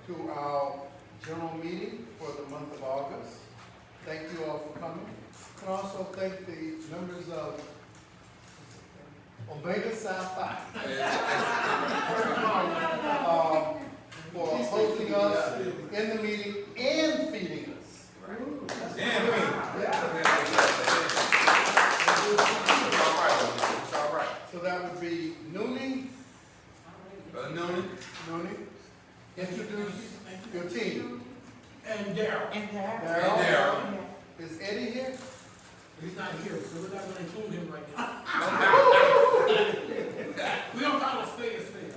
to our general meeting for the month of August. Thank you all for coming. And also thank the members of Omega Psi Phi for hosting us in the meeting and feeding us. So that would be Noonie. Noonie. Introduce your team. And Daryl. Daryl. Is Eddie here? He's not here, so we're not gonna include him right now. We don't call a spade a spade.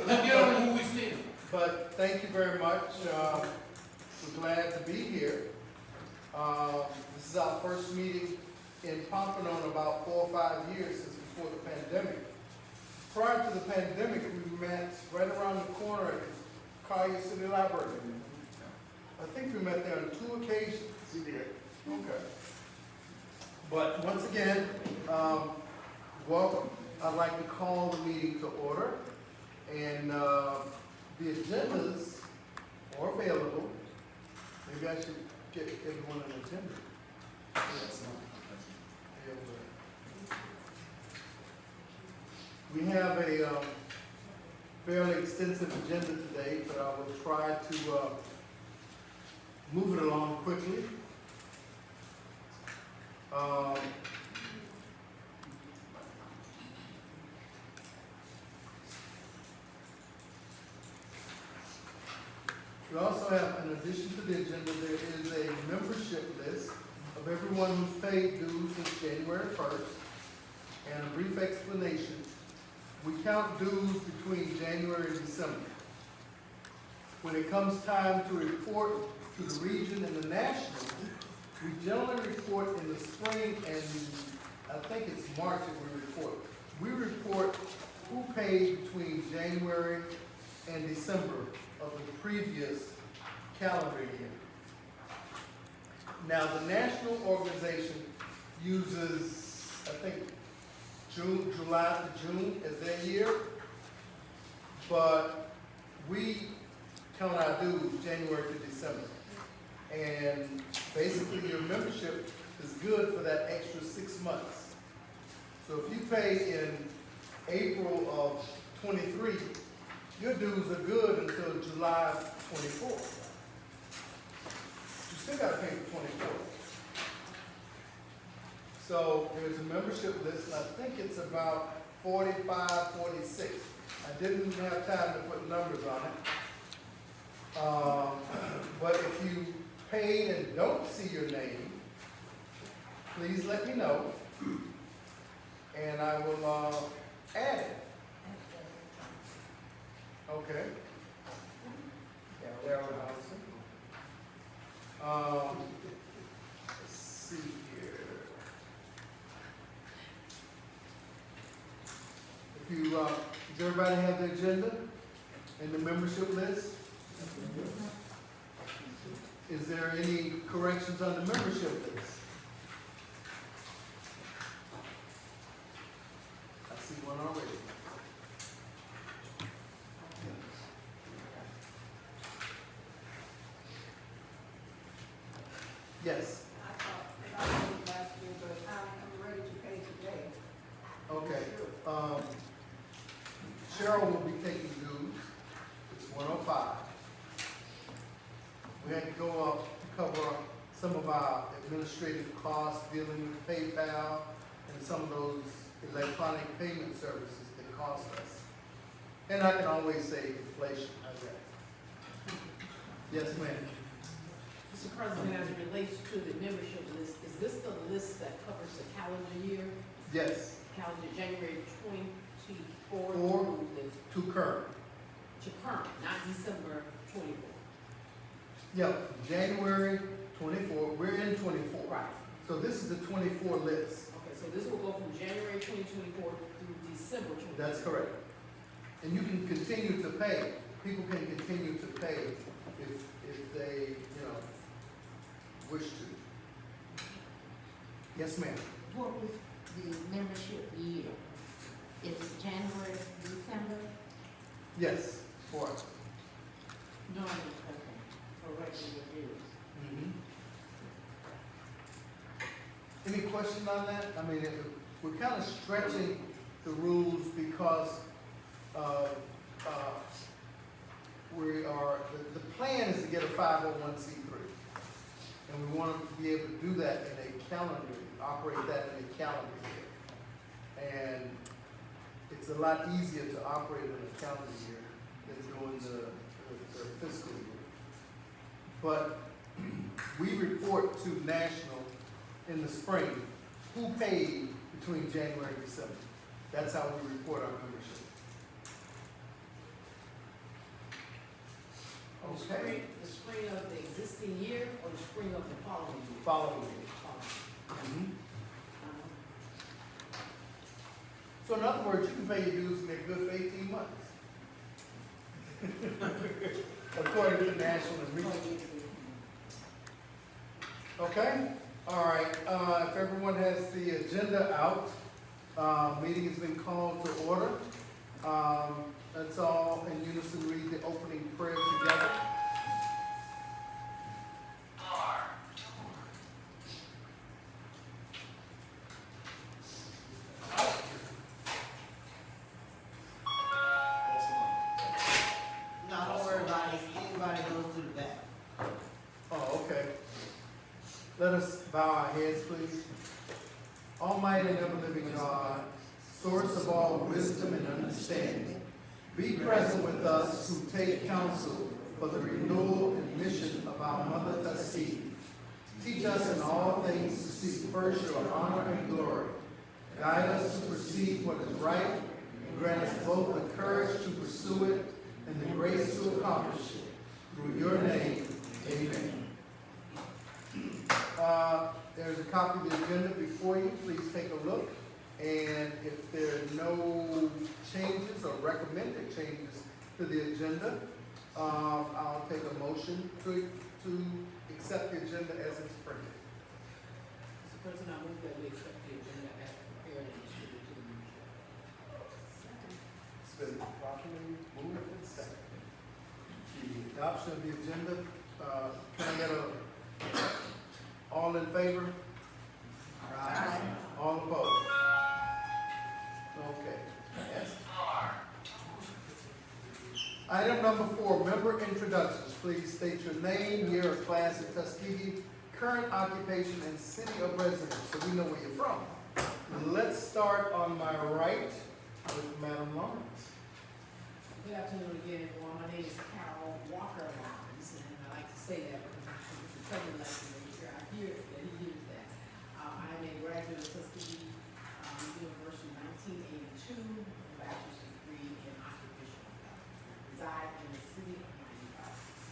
Let's get on who we see. But thank you very much. We're glad to be here. This is our first meeting in Pompano in about 4 or 5 years since before the pandemic. Prior to the pandemic, we met right around the corner at Collier City Library. I think we met there on 2 occasions. Okay. But once again, welcome. I'd like to call the meeting to order. And the agendas are available. Maybe I should get everyone an agenda. Yes. We have a fairly extensive agenda today, but I will try to move it along quickly. We also have, in addition to the agenda, there is a membership list of everyone who's paid dues since January 1st, and a brief explanation. We count dues between January and December. When it comes time to report to the region and the national, we generally report in the spring, and I think it's March that we report. We report who paid between January and December of the previous calendar year. Now, the national organization uses, I think, July to June as their year, but we count our dues January to December. And basically your membership is good for that extra 6 months. So if you pay in April of 23, your dues are good until July 24. You still got to pay for 24. So there's a membership list, and I think it's about 45, 46. I didn't have time to put numbers on it. But if you paid and don't see your name, please let me know, and I will add it. Okay. Yeah, Darryl Allison. Let's see here. If you, does everybody have the agenda and the membership list? Is there any corrections on the membership list? I see one already. Yes. I thought last year, but I'm ready to pay today. Okay. Cheryl will be taking dues. It's 105. We had to go up to cover some of our administrative costs dealing with PayPal and some of those electronic payment services that cost us. And I can always say inflation. How's that? Yes, ma'am. Mr. President, as it relates to the membership list, is this the list that covers the calendar year? Yes. Calendar January 24 Or to current. to current, not December 24. Yeah, January 24. We're in 24. Right. So this is the 24 list. Okay, so this will go from January 2024 through December 2024. That's correct. And you can continue to pay. People can continue to pay if they, wish to. Yes, ma'am. What was the membership year? Is it January, December? Yes, for us. Any question on that? I mean, we're kind of stretching the rules because the plan is to get a 501c3. And we want to be able to do that in a calendar, operate that in a calendar year. And it's a lot easier to operate in a calendar year than doing the fiscal year. But we report to national in the spring who paid between January and December. That's how we report our membership. Okay. The spring of the existing year or the spring of the following year? Following year. Following. So in other words, you can pay your dues and they're good for 18 months. According to national and regional. Okay? All right. If everyone has the agenda out, meeting has been called to order. Let's all in unison read the opening prayer together. No, don't worry about it. Anybody goes to the back. Oh, okay. Let us bow our heads, please. Almighty and ever-living God, source of all wisdom and understanding, be present with us who take counsel for the renewal and mission of our mother Tuskegee. Teach us in all things to seek first your honor and glory. Guide us to perceive what is right, and grant us both the courage to pursue it and the grace to accomplish it. Through your name, amen. There's a copy of the agenda before you. Please take a look. And if there are no changes or recommended changes to the agenda, I'll take a motion to accept the agenda as it's printed. Mr. President, I move that we accept the agenda as prepared and distributed to the membership. It's been properly moved and seconded. The adoption of the agenda, can I get all in favor? Aye. All opposed? Okay. Yes. Item number 4, member introductions. Please state your name, year of class at Tuskegee, current occupation, and city of residence, so we know where you're from. Let's start on my right with Madam Lawrence. Good afternoon again, everyone. My name is Carol Walker Lawrence, and I like to say that because the president likes to make sure I hear that he hears that. I am a graduate of Tuskegee University in 1982, with a bachelor's degree in occupational health. Reside in the city of Miami Gardens.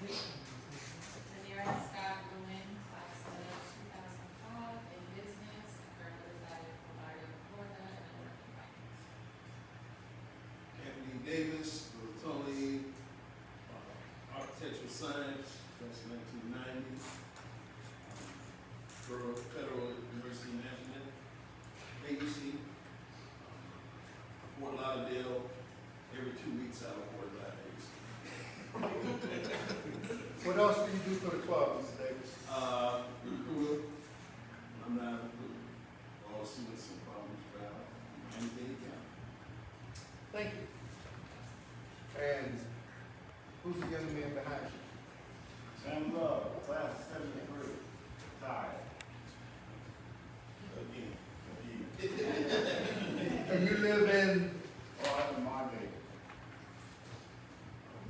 Samira Scott Lewin, class of 2005, in business, currently reside in Fort Lauderdale, Florida, and I work in finance. Anthony Davis, Tony, architectural science, that's 1990. Federal University Management, agency, Fort Lauderdale, every 2 weeks out of Fort Lauderdale. What else do you do for the club, Mr. Davis? Recruiter, I'm not a recruiter, all students and problems, anything you can. Thank you. And who's the young man behind you? Sam Love, class of 73, tired. Again. And you live in, Oh, I'm in my day.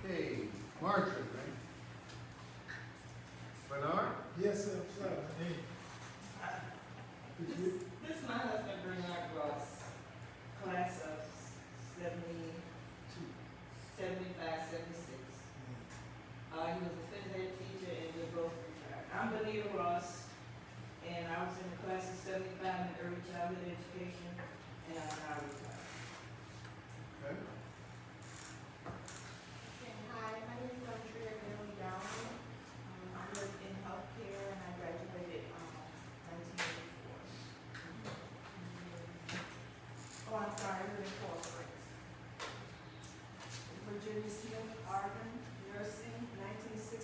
okay, Marjorie, right? Bernard? Yes, sir, Hey. This is my husband Bernard Ross, class of 75, 76. He was a phys ed teacher and we're both retired. I'm Benita Ross, and I was in the class of 75 in early childhood education, and I'm now retired. Okay. Hi, my name is Andrea Bailey Young. I work in healthcare and I graduated 1984. Oh, I'm sorry, I live in Coral Springs. Virginia Smith, Arden, nursing, 1960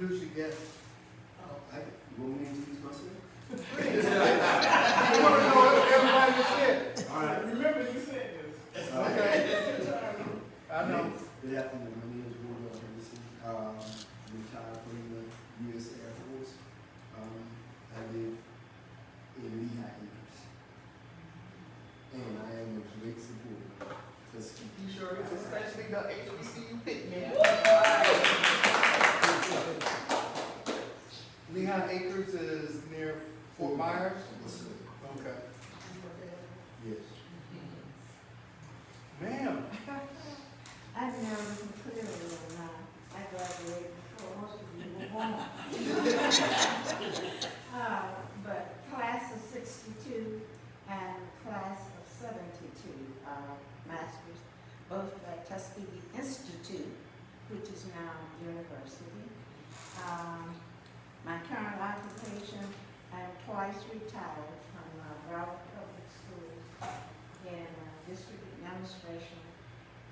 introduce your guest. You want me to introduce myself? You want to know what everybody just said? All right. Remember you said this. Okay. I know. Good afternoon. My name is William Henderson. Retired from the U.S. Air Force. I live in Lehigh Acres. And I am a great supporter of Tuskegee. You sure is, especially the HBCU pick, man. Lehigh Acres is near Fort Myers? Yes, sir. Okay. Yes. Ma'am, I never clearly or not. I graduated before most of you were born. But class of 62 and class of 72 masters, both at Tuskegee Institute, which is now university. My current occupation, I'm twice retired from Broward Public Schools in district administration,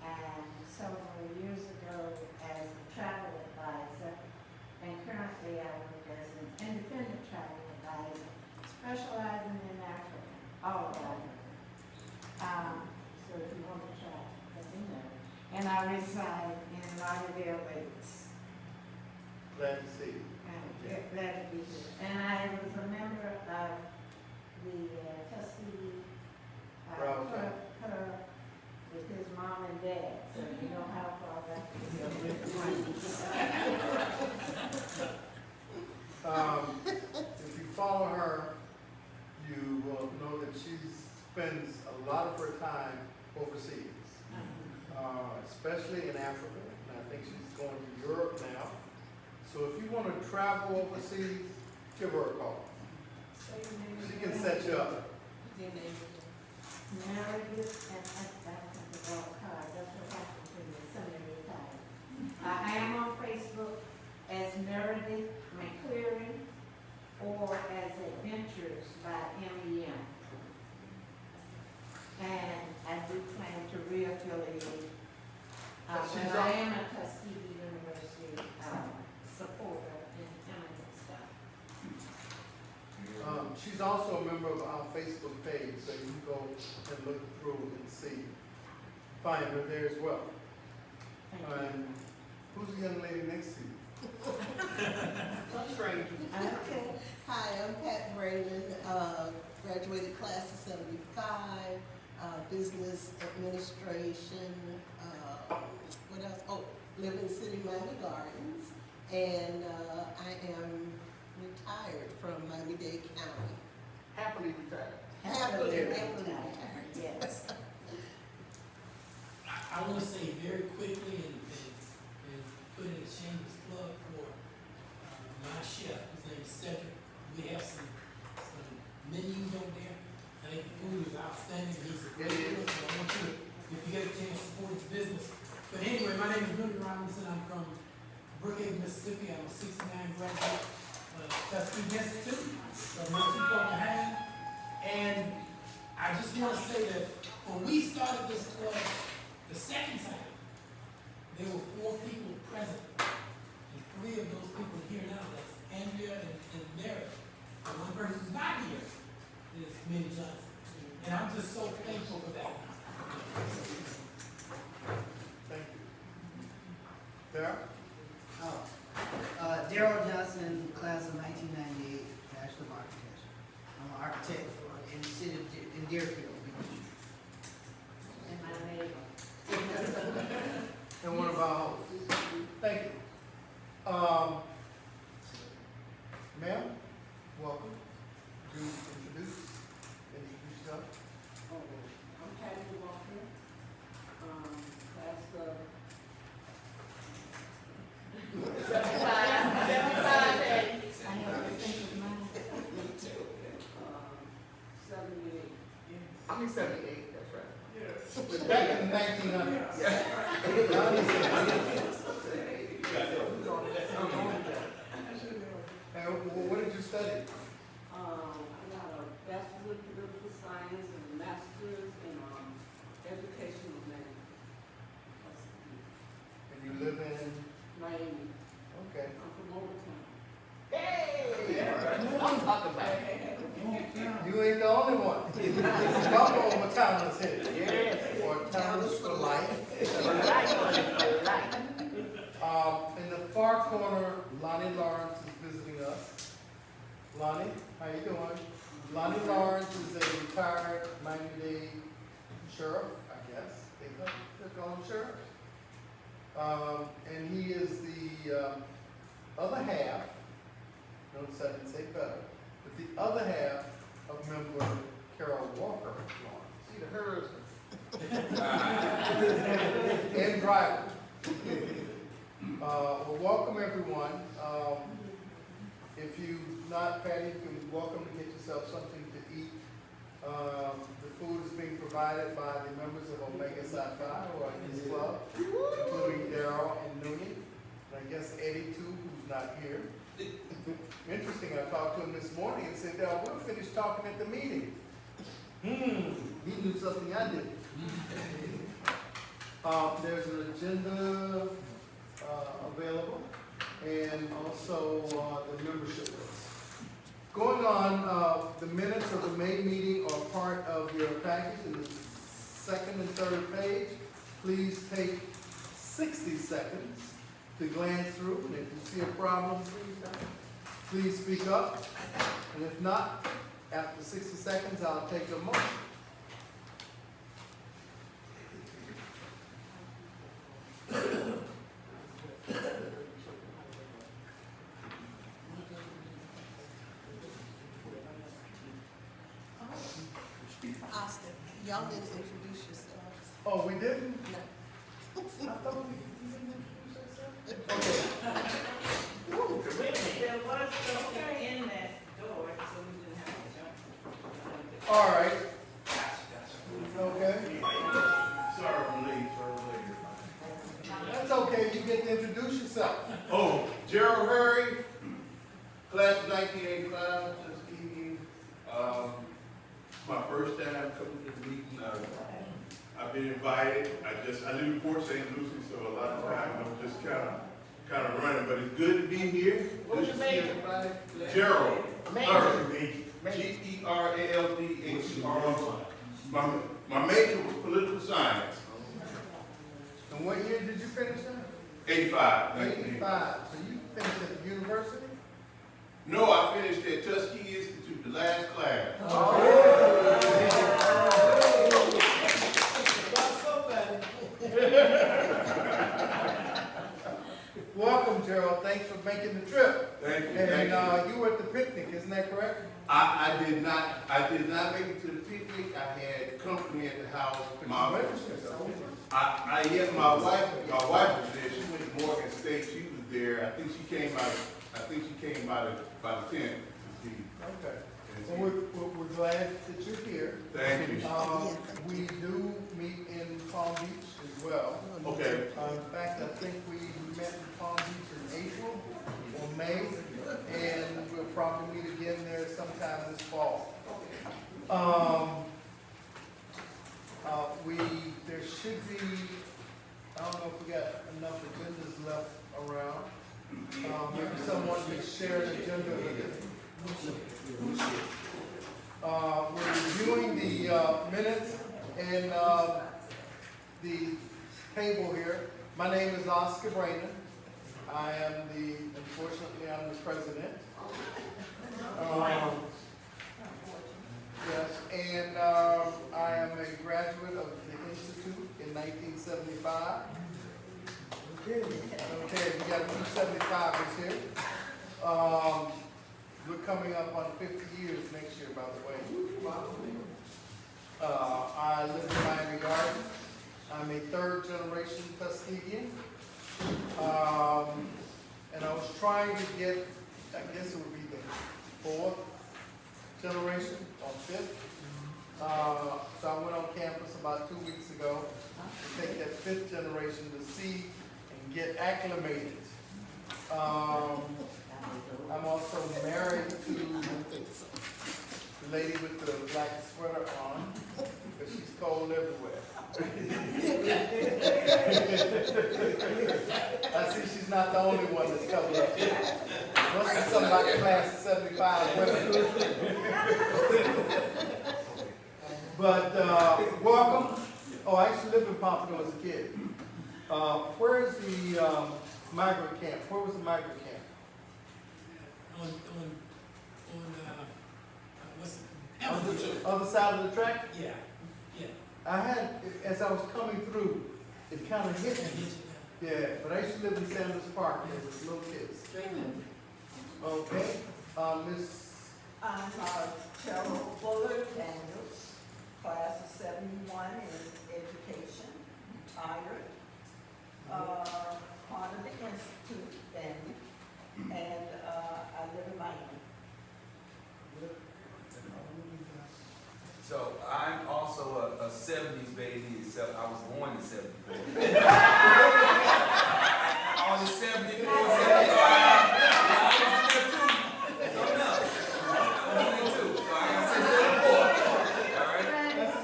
and several years ago as a travel advisor, and currently I work as an independent travel advisor, specializing in Africa, all of Africa. So if you want to try, let me know. And I reside in Lauderdale Lakes. glad to see you. I'm glad to be here. And I was a member of the Tuskegee Bravo. club with his mom and dad, so you know how far back we go with the If you follow her, you will know that she spends a lot of her time overseas, especially in Africa. And I think she's going to Europe now. So if you want to travel overseas, give her a call. She can set you up. Meredith, and I think the wrong card, that's what happened to me, somebody retired. I am on Facebook as Meredith McCleary or as Adventures by MEM. And I do plan to re-affiliate. But I am a Tuskegee University supporter and immigrant stuff. She's also a member of our Facebook page, so you can go and look through and see. Find her there as well. Thank you. And who's the young lady next to you? Some stranger. Okay. Hi, I'm Pat Raymond, graduated class of 75, business administration, what else? Oh, live in City Miami Gardens, and I am retired from Miami-Dade County. Happily retired. Happily retired. retired. Yes. I want to say very quickly and put in a shameless plug for my chef. His name is Cedric. We have some menus over there. I think the food is outstanding. He's a great cook, so I want you to, if you get a chance, support his business. But anyway, my name is Billy Robinson. I'm from Brookhaven, Mississippi. I'm a 69 graduate of Tuskegee Institute, so I'm not too far behind. And I just want to say that when we started this club, the second time, there were 4 people present, and 3 of those people are here now. That's Andrea and Mary. And one person who's not here is Minnie Johnson. And I'm just so thankful for that. Thank you. There? Daryl Johnson, class of 1998, Bachelor of Architecture. I'm an architect in the city of in Deerfield. And my neighbor. And one of our hosts. Thank you. Ma'am, welcome. Do introduce yourself. I'm Patty Walker, class of 75. I have to think of mine. 78. I mean 78, that's right. We're back in the 1900s. And what did you study? I got a bachelor of political science and a master's in educational management. And you live in? Miami. Okay. I'm from Overton. far corner, Lonnie Lawrence is visiting us. Lonnie, how you doing? Lonnie Lawrence is a retired Miami-Dade sheriff, I guess. They call him sheriff. And he is the other half, notice I didn't say better, but the other half of member Carol Walker Lawrence. See the hers and driver. Well, welcome everyone. If you've not, Patty, you can welcome to get yourself something to eat. The food is being provided by the members of Omega Psi Phi, who are in this club, including Daryl and Noonie, and I guess Eddie too, who's not here. Interesting, I talked to him this morning and said, Daryl, we'll finish talking at the meeting. He knew something I didn't. There's an agenda available, and also the membership list. Going on, the minutes of the May meeting are part of your package in the second and third page. Please take 60 seconds to glance through, and if you see a problem, please speak up. And if not, after 60 seconds, I'll take a motion. Austin, y'all didn't introduce yourselves. Oh, we didn't? No. I thought we didn't introduce ourselves. Okay. There was something in that door, so we didn't have to jump. All right. Okay. Sorry I'm late, That's okay. You get to introduce yourself. Oh, Gerald Hurry, class of 1985, Tuskegee. My first time coming to the meeting. I've been invited. I live in Port St. Lucie, so a lot of times I'm just kind of running, but it's good to be here. What's Good your to see major? everybody. Gerald Hurry, G-E-R-A-L-D-H-E-R. My major was political science. And what year did you finish that? 85. 85. So you finished at the university? No, I finished at Tuskegee Institute, the last class. Welcome, Gerald. Thanks for making the trip. Thank you. And you were at the picnic, isn't that correct? I did not make it to the picnic. I had company at the house. My wife was there. She went to Morgan State. She was there. I think she came by the 10th. Okay. Well, we're glad that you're here. Thank you. We do meet in Palm Beach as well. Okay. In fact, I think we met in Palm Beach in April or May, and we'll probably meet again there sometime this fall. There should be, I don't know if we got enough agendas left around. Maybe someone could share an agenda with us. We're reviewing the minutes and the table here. My name is Oscar Brainerd. Unfortunately, I'm the president. Yes, and I am a graduate of the Institute in 1975. Okay, we got 275s here. We're coming up on 50 years next year, by the way. I live in Miami Gardens. I'm a third generation Tuskegean. And I was trying to get, I guess it would be the fourth generation or fifth. So I went on campus about 2 weeks ago to take that fifth generation to see and get acclimated. I'm also married to the lady with the black sweater on, because she's cold everywhere. I see she's not the only one that's covered up. Must be somebody class of 75 women. But welcome. Oh, I actually lived in Pompano as a kid. Where's the migrant camp. Where was the migrant camp? On, what's it? On Hamilton. the other side of the track? Yeah, yeah. I had, as I was coming through, it kind of hit Yeah, me. hit you Yeah, but I used to live in Sanders Park, there was little kids. Okay, Miss, I'm Cheryl Bullard Daniels, class of 71 in education, retired. Part of the institute then, and I live in Miami. So I'm also a 70s baby, except I was born in 74. All the 74, 75. I was in there too. So no. I was in there too. So I gotta say 74. All right?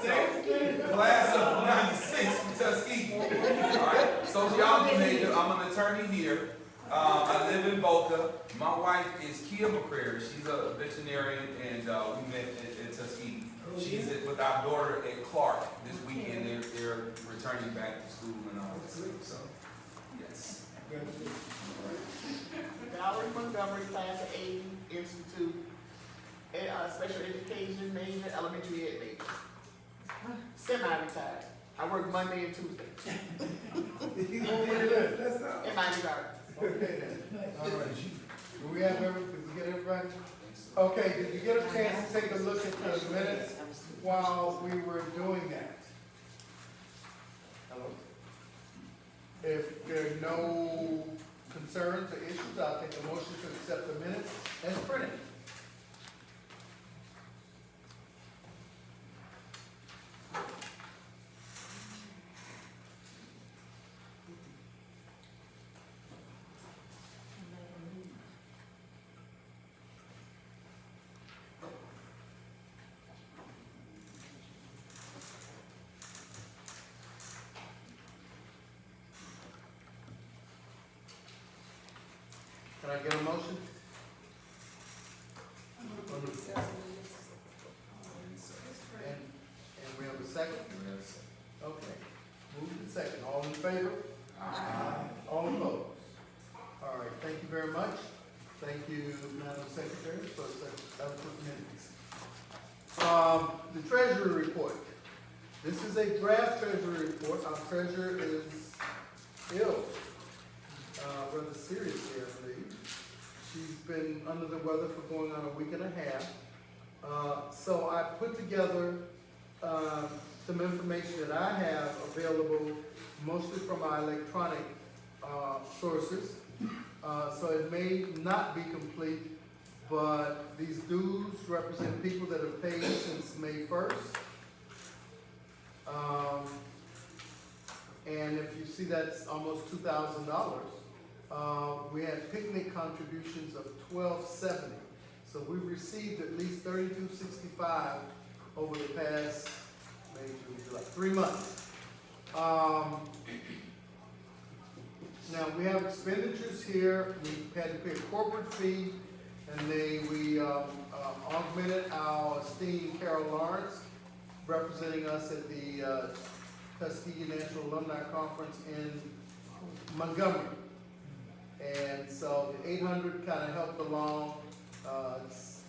So, class of 96 from Tuskegee. All right? Sociology major. I'm an attorney here. I live in Boca. My wife is Kia McCrary. She's a veterinarian, and we met at Tuskegee. She's with our daughter at Clark this weekend. They're returning back to school and all that stuff. So, yes. Valerie Montgomery, class of 80, Institute, special education major, elementary ed major. Semi-retired. I work Monday and Tuesday where you live? That's all. in Miami Gardens. Okay then, all right. Do we have did we get everybody? Okay, did you get a chance to take a look at the minutes while we were doing that? Hello? If there are no concerns or issues, I'll take a motion to accept the minutes as printed. Can I get a motion? And we have a second? Okay. Moved and second. All in favor? Aye. All opposed? All right, thank you very much. Thank you, Madam Secretary, for such minutes. The Treasury report. This is a draft Treasury report. Our treasurer is ill, rather seriously, I believe. She's been under the weather for going on a week and a half. So I put together some information that I have available, mostly from our electronic sources. So it may not be complete, but these dues represent people that have paid since May 1st. And if you see, that's almost $2,000. We had picnic contributions of $1,270. So we've received at least $32.65 over the past, May, June, July, 3 months. Now we have expenditures here. We had to pay a corporate fee, and we augmented our esteemed Carol Lawrence, representing us at the Tuskegee National Alumni Conference in Montgomery. And so the 800 kind of helped along. It's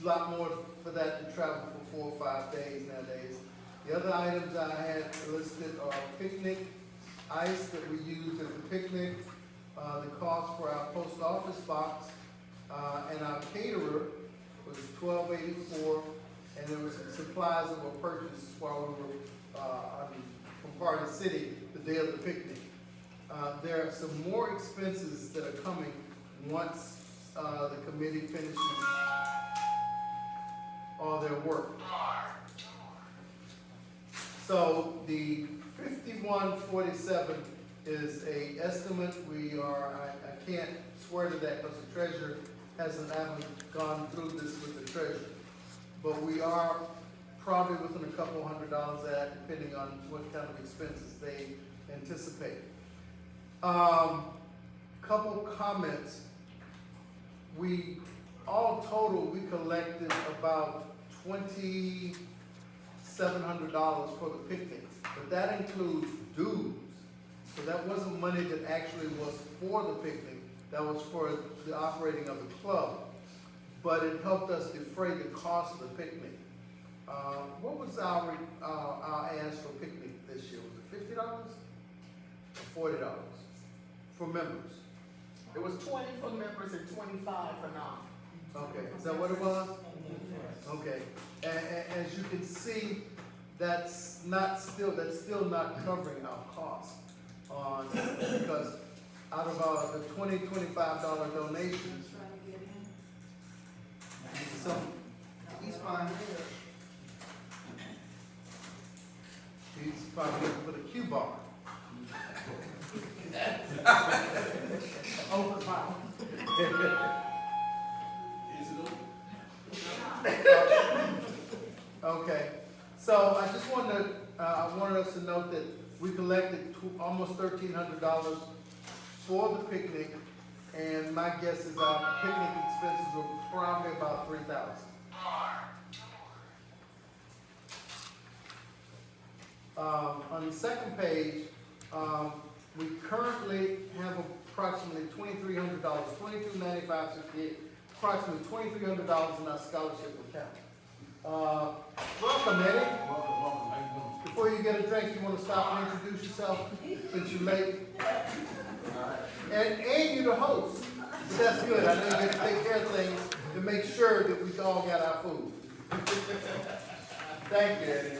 a lot more for that to travel for 4 or 5 days nowadays. The other items I had listed are picnic, ice that we used at the picnic, the cost for our post office box, and our caterer was $12.84, and there was some supplies that were purchased while we were from Party City the day of the picnic. There are some more expenses that are coming once the committee finishes all their work. So the 5147 is a estimate. I can't swear to that because the treasurer haven't gone through this with the treasurer. But we are probably within a couple $100 of that, depending on what kind of expenses they anticipate. Couple comments. All total, we collected about $2,700 for the picnic, but that includes dues. So that wasn't money that actually was for the picnic, that was for the operating of the club. But it helped us defray the cost of the picnic. What was our ask for picnic this year? Was it $50 or $40 for members? It was 20 for members and 25 for non. Okay, is that what it was? Okay, and as you can see, that's still not covering our costs on, because out of the $25 donations, some, He's fine. he's probably looking for the Q bar. Open mouth. Is it open? Okay, so I just I wanted us to note that we collected almost $1,300 for the picnic, and my guess is our picnic expenses were probably about $3,000. On the second page, we currently have approximately $2,300, $2,295.68, approximately $2,300 in our scholarship account. Welcome, Eddie. Welcome, how you doing? Before you get a drink, you want to stop and introduce yourself since you're late? And you're the host. But that's good. I know you get to take care of things to make sure that we all got our food. Thank you, Eddie.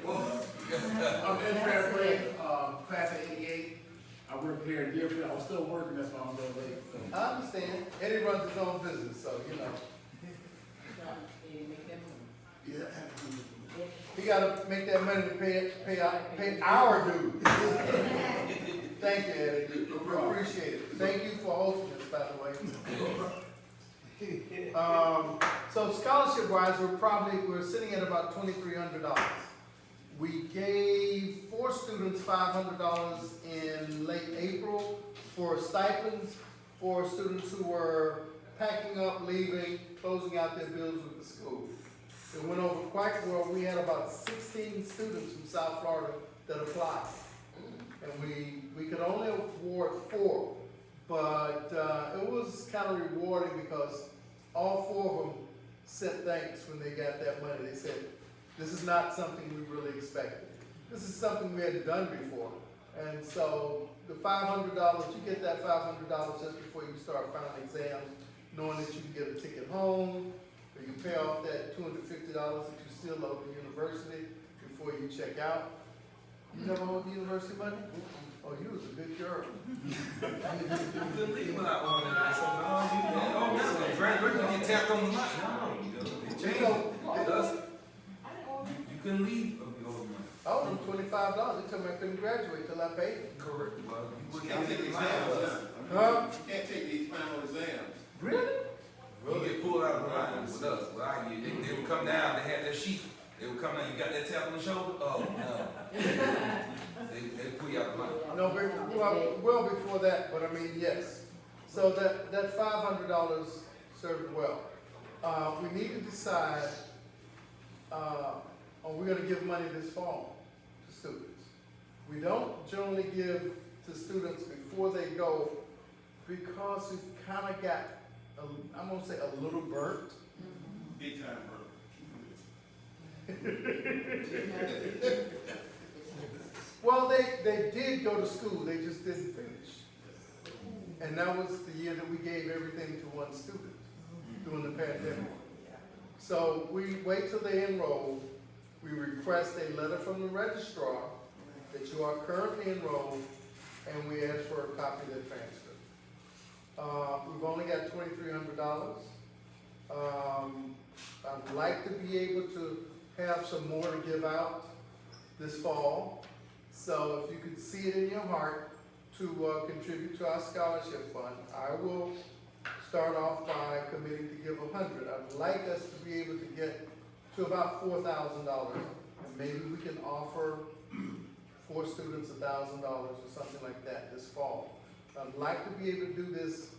I'm in fair play, class of '88. I work here in Deerfield. I was still working, that's why I'm a little late. So. I understand. Eddie runs his own business, so you know. Yeah. He gotta make that money to pay our dues. Thank you, Eddie. We appreciate it. Thank you for hosting us, by the way. So scholarship wise, we're sitting at about $2,300. We gave 4 students $500 in late April for stipends for students who were packing up, leaving, closing out their bills with the school. It went over quite well. We had about 16 students from South Florida that applied. And we could only award 4, but it was kind of rewarding because all 4 of them said thanks when they got that money. They said, this is not something we really expected. This is something we hadn't done before. And so the $500, you get that $500 just before you start final exams, knowing that you can get a ticket home, or you pay off that $250 that you still owe the university before you check out. You never owed the university money? Oh, you was a good girl. You couldn't leave without owing that. So, no, you graduate, you get tapped on the line. No, it changed. It does. You couldn't leave if you owed money. I owed them $25. They told me I couldn't graduate till I paid them. Correct. Well, You you can't take the exams. Huh? You can't take these final exams. Really? You get pulled out of the line with us. Well, they would come down, they had their sheet. They would come down, you got that tap on the shoulder? Oh, no. They pull you out of the line. No, but, well before that, but I mean, yes. So that $500 served well. We need to decide, are we gonna give money this fall to students? We don't generally give to students before they go because we've kind of got, I'm gonna say a little burnt. Big time burn. Well, they did go to school, they just didn't finish. And that was the year that we gave everything to one student during the pandemic. So we wait till they enroll, we request a letter from the registrar that you are currently enrolled, and we ask for a copy of their transcript. We've only got $2,300. I'd like to be able to have some more to give out this fall. So if you could see it in your heart to contribute to our scholarship fund, I will start off by committing to give 100. I'd like us to be able to get to about $4,000, and maybe we can offer 4 students $1,000 or something like that this fall. I'd like to be able to do this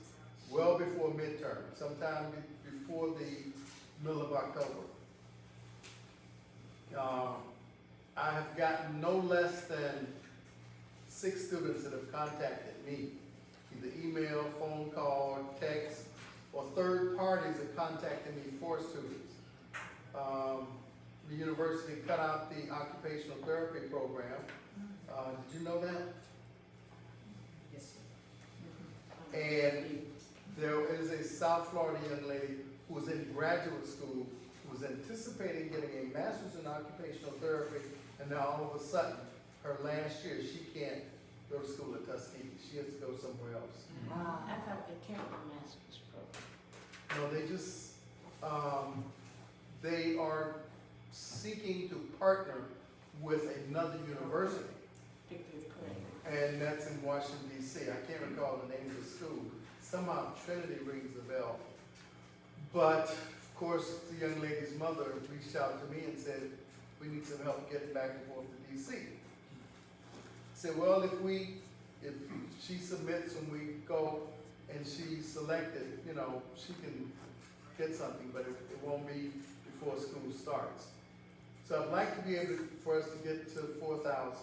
well before midterm, sometime before the middle of October. I have gotten no less than 6 students that have contacted me, either email, phone call, text, or third parties that contacted me for students. The university cut out the occupational therapy program. Did you know that? Yes, sir. And there is a South Florida young lady who was in graduate school, who was anticipating getting a master's in occupational therapy, and now all of a sudden, her last year, she can't go to school at Tuskegee. She has to go somewhere else. I thought they kept the master's program. No, they just, they are seeking to partner with another university, and that's in Washington DC. I can't recall the name of the school. Somehow Trinity rings a bell. But, of course, the young lady's mother reached out to me and said, we need some help getting back and forth to DC. I said, well, if she submits and we go and she's selected, you know, she can get something, but it won't be before school starts. So I'd like to be able for us to get to 4,000.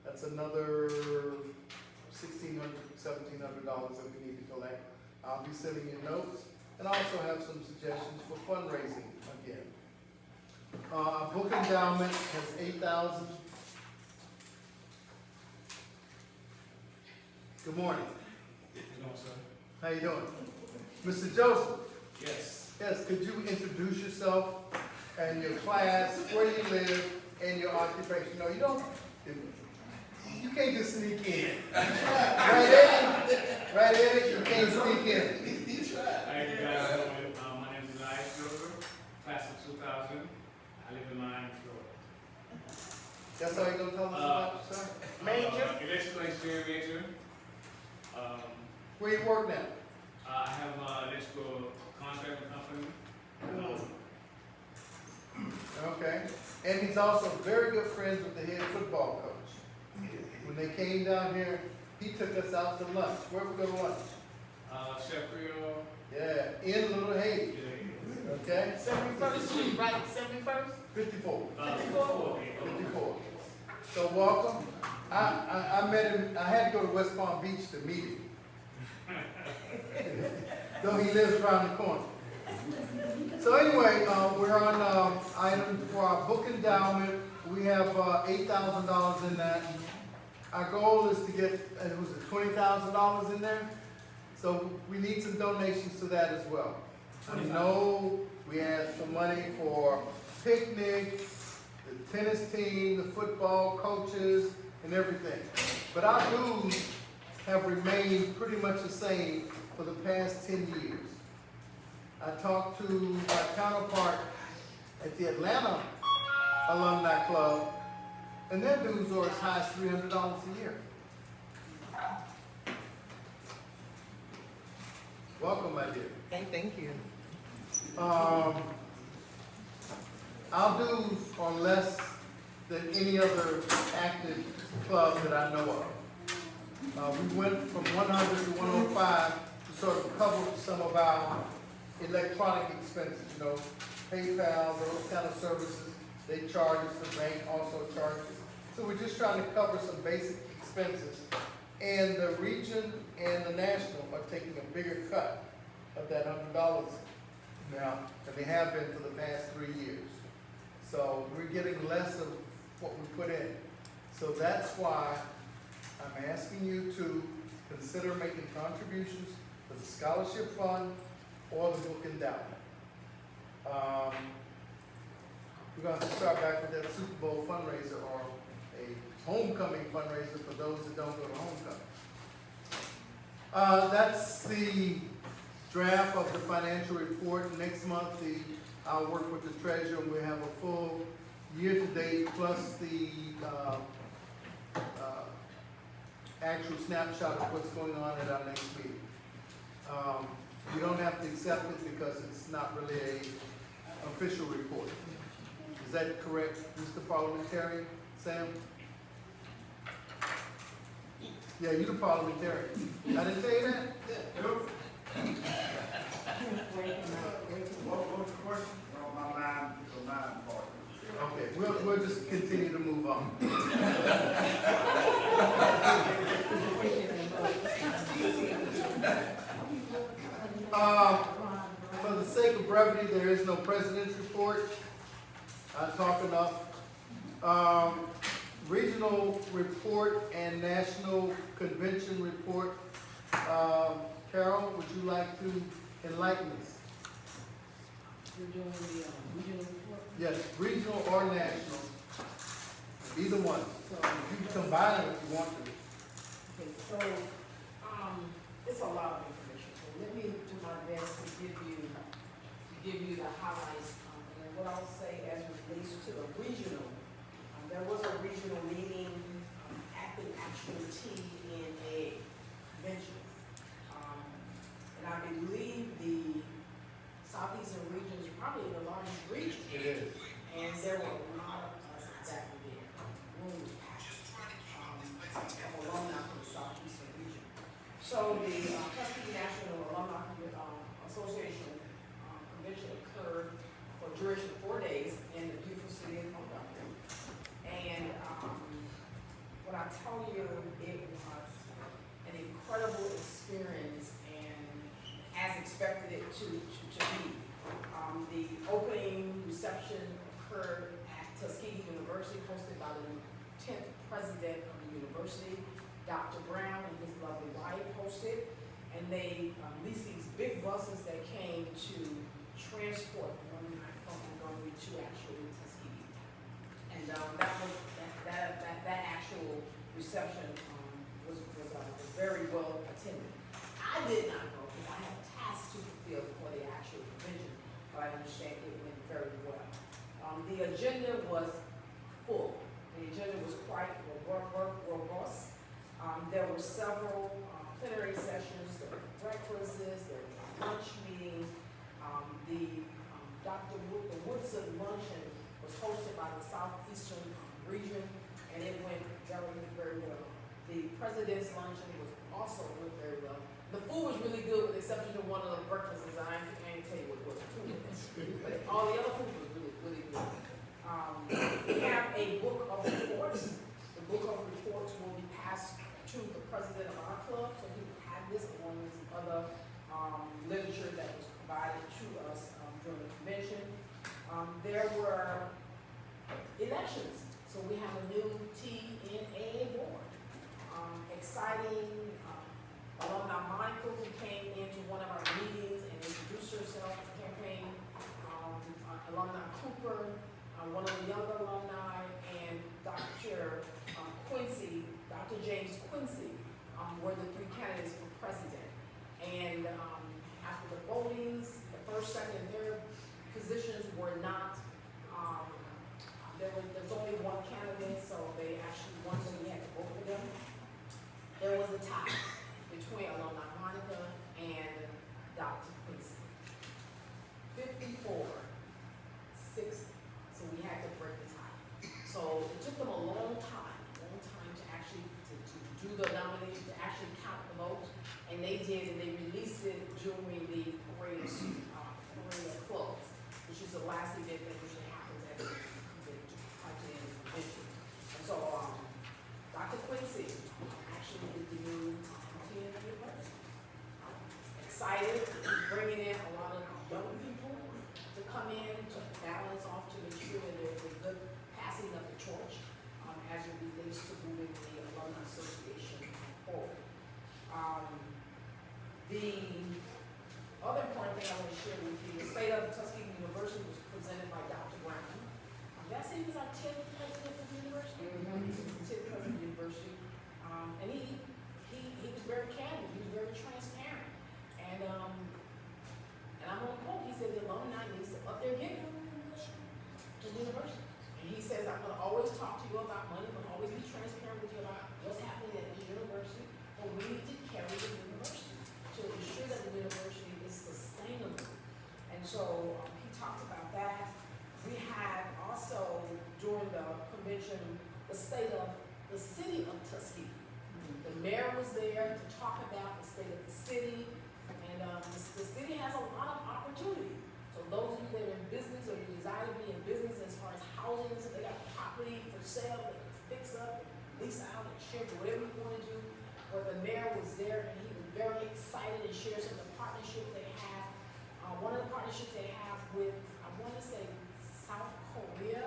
That's another $1,600, $1,700 that we need to collect. I'll be sending you notes, and I also have some suggestions for fundraising again. Our book endowment has 8,000. Good morning. Good morning, sir. How you doing? Mr. Joseph? Yes. Yes, could you introduce yourself and your class, where you live, and your occupation? No, you don't. You can't just sneak in. Right, Eddie? Right, Eddie? You can't sneak in. Hi, you guys doing? My name is Elias Silver, class of 2000. I live in Miami, Florida. That's all you're gonna tell us about yourself? Major? Electrical engineering major. Where you work now? I have an electrical contracting company. Okay. And he's also very good friends with the head football coach. When they came down here, he took us out to lunch. Where we go to lunch? Chef Creole. Yeah, in Little Haiti. Okay? 71st Street, right? 71st? 54. 54. 54. So welcome. I met him, I had to go to West Palm Beach to meet him. Though he lives around the corner. So anyway, we're on item for our book endowment. We have $8,000 in that. Our goal is to get, was it $20,000 in there? So we need some donations to that as well. I know we asked for money for picnic, the tennis team, the football coaches, and everything. But our dues have remained pretty much the same for the past 10 years. I talked to my counterpart at the Atlanta Alumni Club, and their dues are as high as $300 a year. Welcome, my dear. Thank you. Our dues are less than any other active club that I know of. We went from 100 to 105 to sort of cover some of our electronic expenses, you know, PayPal, those kind of services. They charge us, the bank also charges. So we're just trying to cover some basic expenses. And the region and the national are taking a bigger cut of that $100 now than they have been for the past 3 years. So we're getting less of what we put in. So that's why I'm asking you to consider making contributions to the scholarship fund or the book endowment. We're going to start back with that Super Bowl fundraiser or a homecoming fundraiser for those that don't go to homecoming. That's the draft of the financial report. Next month, I'll work with the treasurer. We'll have a full year-to-date plus the actual snapshot of what's going on at our next meeting. You don't have to accept it because it's not really an official report. Is that correct, Mr. Parliamentarian, Sam? Yeah, you're the parliamentarian. I didn't tell you that? What was the question? My mind part. Okay, we'll just continue to move on. For the sake of brevity, there is no president's report. I'm talking up. Regional report and national convention report. Carol, would you like to enlighten us? We're doing the, regional report. Yes, regional or national, either one. So, You can combine them if you want to. okay, so, it's a lot of information, so let me do my best to give you the highlights. And what I'll say as it relates to the regional, there was a regional meeting, at the actual T in a convention. And I believe the southeastern region is probably the largest region. It is. And there were a lot of us that were there. Room was packed, of alumni from the southeastern region. So the Tuskegee National Alumni Association convention occurred for a duration of 4 days in the beautiful city of Montgomery. And what I tell you, it was an incredible experience, and as expected it to be. The opening reception occurred at Tuskegee University, hosted by the 10th president of the university, Dr. Brown and his lovely wife hosted. And they leased these big buses that came to transport alumni from Montgomery to actually Tuskegee. And that actual reception was very well attended. I did not go because I had a task to fulfill for the actual convention, but I understand it went very well. The agenda was full. The agenda was quite robust. There were several plenary sessions, there were breakfasts, there were lunch meetings. The Woodson luncheon was hosted by the Southeastern region, and it went very, very well. The president's luncheon was also went very well. The food was really good, with the exception of one of the breakfasts. I can't tell you what the food was, but all the other food was really, really good. We have a book of reports. The book of reports will be passed to the president of our club, so he will have this along with some other literature that was provided to us during the convention. There were elections, so we have a new TNA board. Exciting. Alumni Monica, who came into one of our meetings and introduced herself to the campaign. Alumni Cooper, one of the younger alumni, and Dr. Quincy, Dr. James Quincy, were the three candidates for president. And after the votings, the first, second, and third positions were not, there's only one candidate, so they actually won, so we had to vote for them. There was a tie between Alumni Monica and Dr. Quincy. 54-60, so we had to break the tie. So it took them a long time to actually to do the nomination, to actually count the votes, and they did, and they released it during the parade of clothes, which is the last event that usually happens at the convention. And so Dr. Quincy actually is the new excited, bringing in a lot of young people to come in to balance off, to make sure that there's a good passing of the torch as it relates to moving the Alumni Association forward. The other important thing I want to share with you, the state of Tuskegee University was presented by Dr. Brown. Did I say he was our 10th president of the university? He's the 10th president of the university. And he was very candid, he was very transparent. And I'm on the quote, he said the alumni needs to up their game to the university. And he says, I'm gonna always talk to you about money, I'm gonna always be transparent with you about what's happening at this university, but we need to carry the university to ensure that the university is sustainable. And so he talked about that. We had also, during the convention, the state of the city of Tuskegee. The mayor was there to talk about the state of the city, and the city has a lot of opportunity. So those of you that are in business or you desire to be in business as far as housing, so they got property for sale, they can fix up, lease out, and share, whatever you wanna do. But the mayor was there and he was very excited and shared some of the partnerships they have. One of the partnerships they have with, I wanna say, South Korea,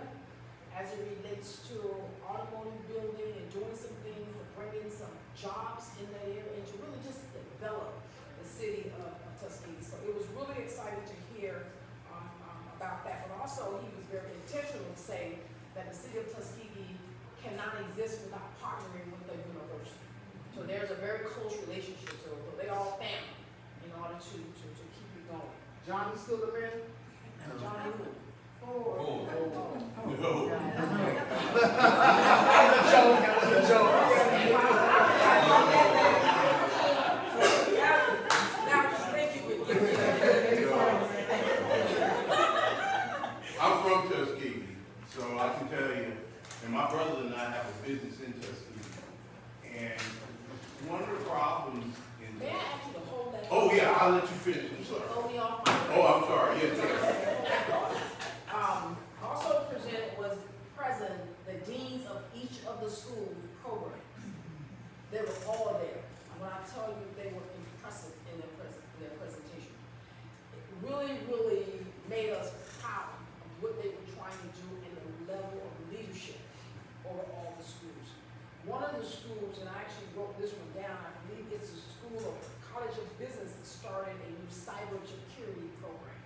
as it relates to automotive building and doing some things to bring in some jobs in that area and to really just develop the city of Tuskegee. So it was really exciting to hear about that. But also he was very intentional to say that the city of Tuskegee cannot exist without partnering with the university. So there's a very close relationship. So they all family in order to keep it going. John is still the mayor? Johnny who? No. That was a joke. I'm from Tuskegee, so I can tell you, and my brother and I have a business in Tuskegee. And one of the problems in. May I ask you to hold that? Oh, yeah, I'll let you finish, I'm sorry. Hold me off my. Oh, I'm sorry, yes, yes. Also presented was present the deans of each of the school programs. They were all there. And when I tell you they were impressive in their presentation, it really made us proud of what they were trying to do and the level of leadership over all the schools. One of the schools, and I actually wrote this one down, I believe it's a school of College of Business that started a new cybersecurity program.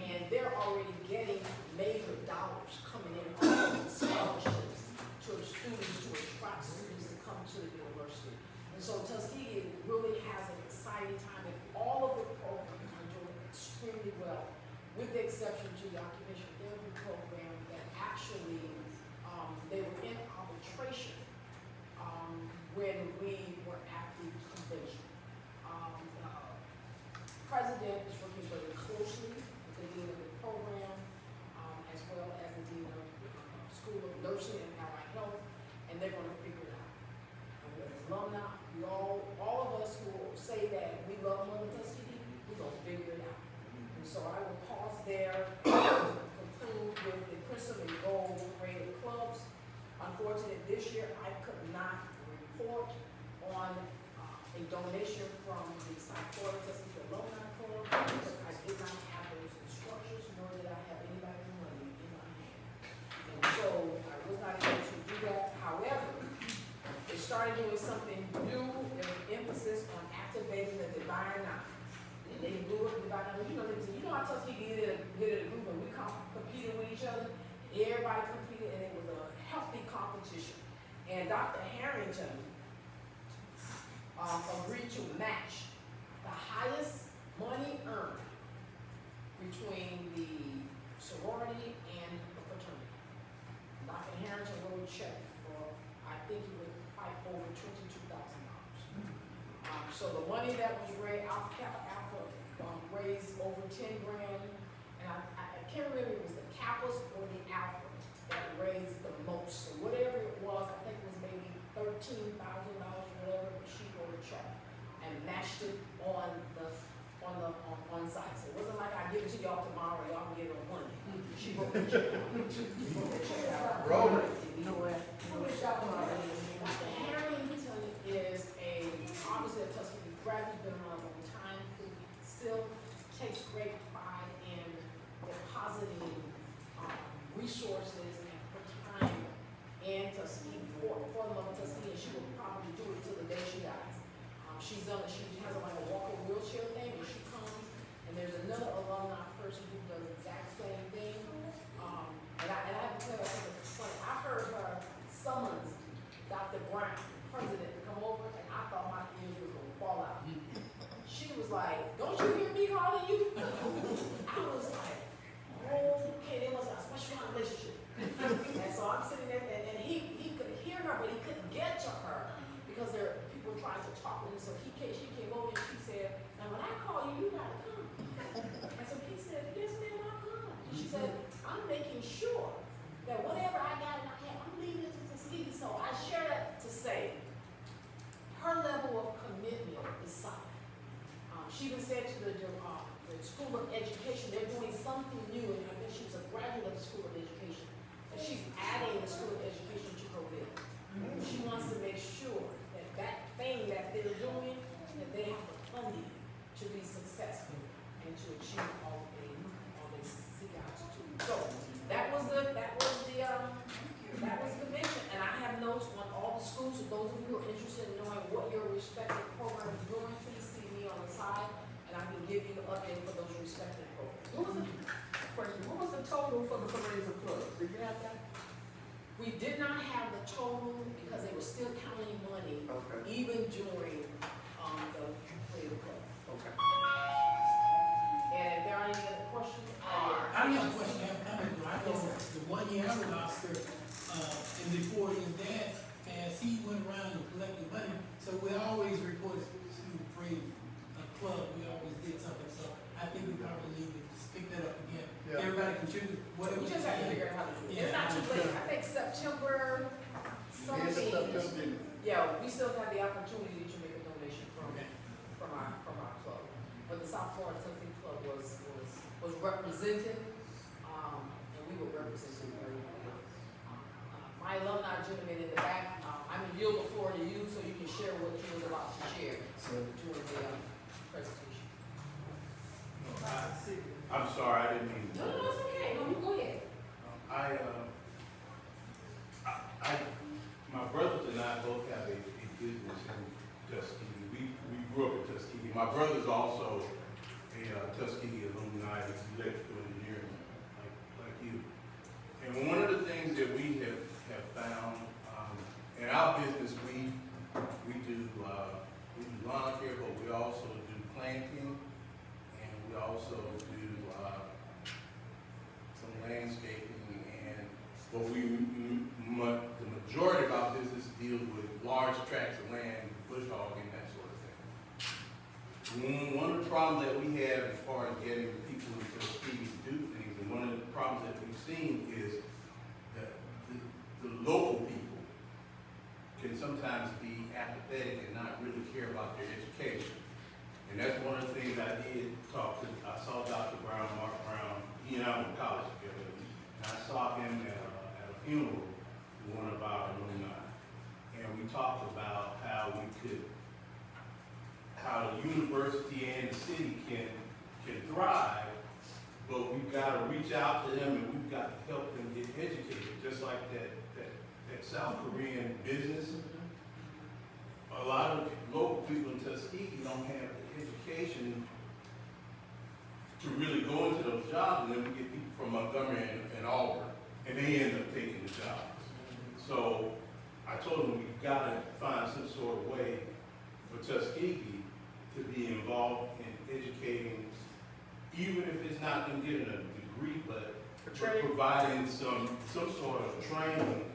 And they're already getting major dollars coming in on scholarships to the students, to attract students to come to the university. And so Tuskegee really has an exciting time, and all of the programs are doing extremely well, with the exception to the occupational therapy program that actually, they were in arbitration when we were at the convention. President is working very closely with the dean of the program, as well as the dean of School of Nursing and Allied Health, and they're gonna figure it out. And as alumni, we all of us who say that we love Tuskegee, we're gonna figure it out. And so I will pause there, conclude with the Crimson and Gold Parade clubs. Unfortunately, this year I could not report on a donation from the South Florida Tuskegee Alumni Club because I did not have those instructions, nor did I have anybody's money in my hand. And so I was not able to do that. However, they started doing something new, with emphasis on activating the Divine Nine. And they blew up Divine Nine. You know how Tuskegee did a group and we competed with each other. Everybody competed and it was a healthy competition. And Dr. Harrington agreed to match the highest money earned between the sorority and the fraternity. Dr. Harrington wrote a check for, I think it was like over $22,000. So the money that was raised, Alpha raised over 10 grand, and I can't remember if it was the Kappas or the Alpha that raised the most. So whatever it was, I think it was maybe $13,000 or whatever, but she wrote a check and matched it on site. So it wasn't like I give it to y'all tomorrow, y'all can get it on Monday. She wrote the check out. Roll it. You know what? Dr. Harrington is obviously a Tuskegee graduate, been around a long time, who still takes great pride in depositing resources and her time in Tuskegee for the love of Tuskegee, and she will probably do it till the day she dies. She has like a walker wheelchair thing, and she comes, and there's another alumni person who does the exact same thing. And I have to tell you something funny. I heard her summons Dr. Brown, president, to come over, and I thought my ears was gonna fall out. She was like, "Don't you hear me calling you?" I was like, okay, there was a special kind of relationship. And so I'm sitting there, and he could hear her, but he couldn't get to her because there are people trying to talk with him. So she came over and she said, "Now when I call you, you gotta come." And so he said, "Yes, ma'am, I'll come." And she said, "I'm making sure that whatever I got in my hand, I'm leaving it to Tuskegee." So I share that to say her level of commitment is solid. She even said to the the School of Education, they're doing something new, and I think she was a graduate of the School of Education, and she's adding the School of Education to her bill. She wants to make sure that that thing that they're doing, that they have the funding to be successful and to achieve all they seek out to do. So that was the mission, and I have notes on all the schools. So those of you who are interested in knowing what your respective program is doing, please see me on the side, and I can give you the update for those respective programs. What was the total for the fundraiser clubs? Did you have that? We did not have the total because they were still counting money Okay. even during the Creative Club. Okay. And if there are any other questions, I have a question, I have a comment, though. I know the 1 year I was Oscar, and before his dad passed, he went around and collected money, so we always reported to the Parade Club, we always did something, so I think we probably need to pick that up again. Yeah. Everybody contribute whatever. we just have to figure out how to do it. It's not too late. I think September End of something. September. Yeah, we still have the opportunity to make a donation from our club. But the South Florida Something Club was represented, and we were represented very well. My alumni gentleman in the back, I'm gonna yield the floor to you so you can share what you was about to share during the presentation. I'm sorry, I didn't mean to. No, it's okay. No, you go ahead. My brothers and I both have a business in Tuskegee. We grew up in Tuskegee. My brother's also a Tuskegee alumni, he's electrical engineer, like you. And one of the things that we have found, in our business, we do lawn care, but we also do planting, and we also do some landscaping, and but the majority of our business deals with large tracts of land, bush hogging, that sort of thing. One of the problems that we have as far as getting people in Tuskegee to do things, and one of the problems that we've seen is that the local people can sometimes be apathetic and not really care about their education. And that's one of the things I did I saw Dr. Brown, Mark Brown, he and I went to college together, and I saw him at a funeral with one of our alumni. And we talked about how the university and the city can thrive, but we've got to reach out to them and we've got to help them get educated, just like that South Korean business. A lot of local people in Tuskegee don't have the education to really go into those jobs, and then we get people from Montgomery and Auburn, and they end up taking the jobs. So I told them we've got to find some sort of way for Tuskegee to be involved in educating, even if it's not in getting a degree, but providing some sort of training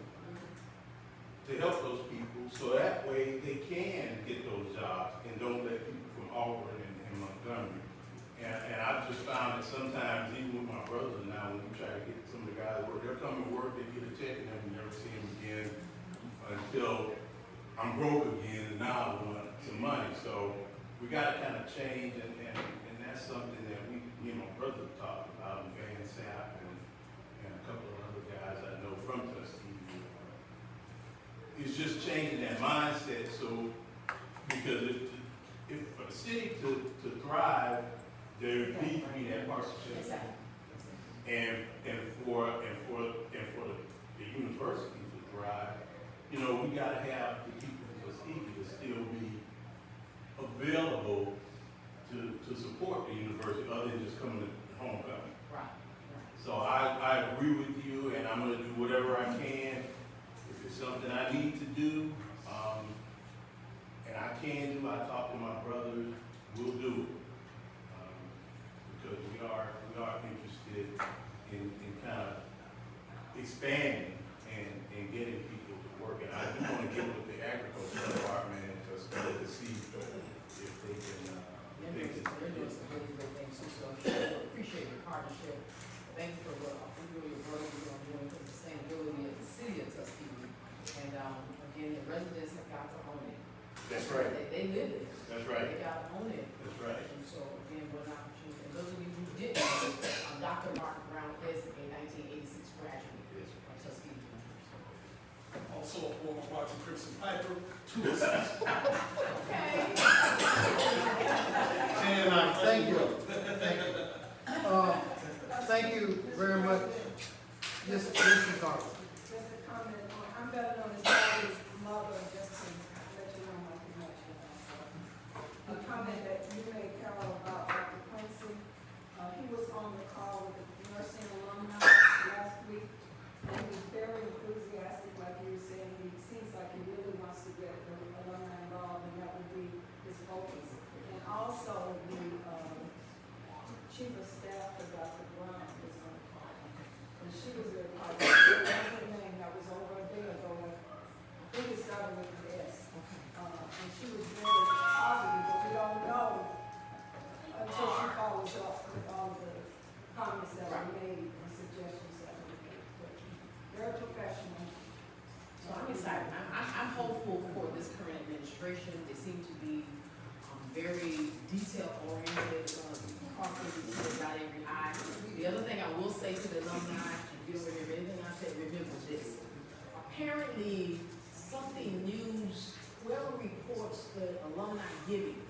to help those people, so that way they can get those jobs and don't let people from Auburn and Montgomery. And I've just found that sometimes, even with my brothers now, when we try to get some of the guys to work, they'll come to work, they get a check, and then we never see them again until I'm broke again, and now I want some money. So we got to kind of change, and that's something that we, brothers talked about, and Van Sapp and a couple of other guys I know from Tuskegee. It's just changing that mindset, so, because if for the city to thrive, there needs to be that partnership. And for the university to thrive, we gotta have the people in Tuskegee to still be available to support the university, other than just coming to homecoming. Right. So I agree with you, and I'm gonna do whatever I can. If it's something I need to do, and I can do, I talk to my brothers, we'll do it. Because we are interested in kind of expanding and getting people to work. And I do want to get with the agriculture department and just to see if they can. They're doing some really great things too, so I appreciate your partnership. Thank you for what you and your brothers are doing for the sustainability of the city of Tuskegee. And again, the residents have got to own it. That's right. They live it. That's right. They got to own it. That's right. And so again, what an opportunity. And those of Dr. Mark Brown is a 1986 graduate of Tuskegee University. Also a former Martin Crimson Piper, 2 assists. Okay. Thank you. Thank you very much. Yes, Mr. Carter. Just a comment, I'm better known as Mary's mother, just to let you know my connection. A comment that you made, Carol, about Dr. Quincy. He was on the call with the nursing alumni last week, and he was very enthusiastic, like you were saying. He seems like he really wants to get the alumni involved, and that would be his focus. And also, the chief of staff for Dr. Brown was on the call. And she was very positive. Her name that was over a day ago, I think it started with an S. And she was very positive, but we don't know until she follows up with all the comments that were made and suggestions that were made. But very professional. So I'm excited. I'm hopeful for this current administration. They seem to be very detail oriented, crossing the T's, dot every I. The other thing I will say to the alumni, if you don't remember anything I said, remember this. Apparently, something news, whoever reports the alumni giving,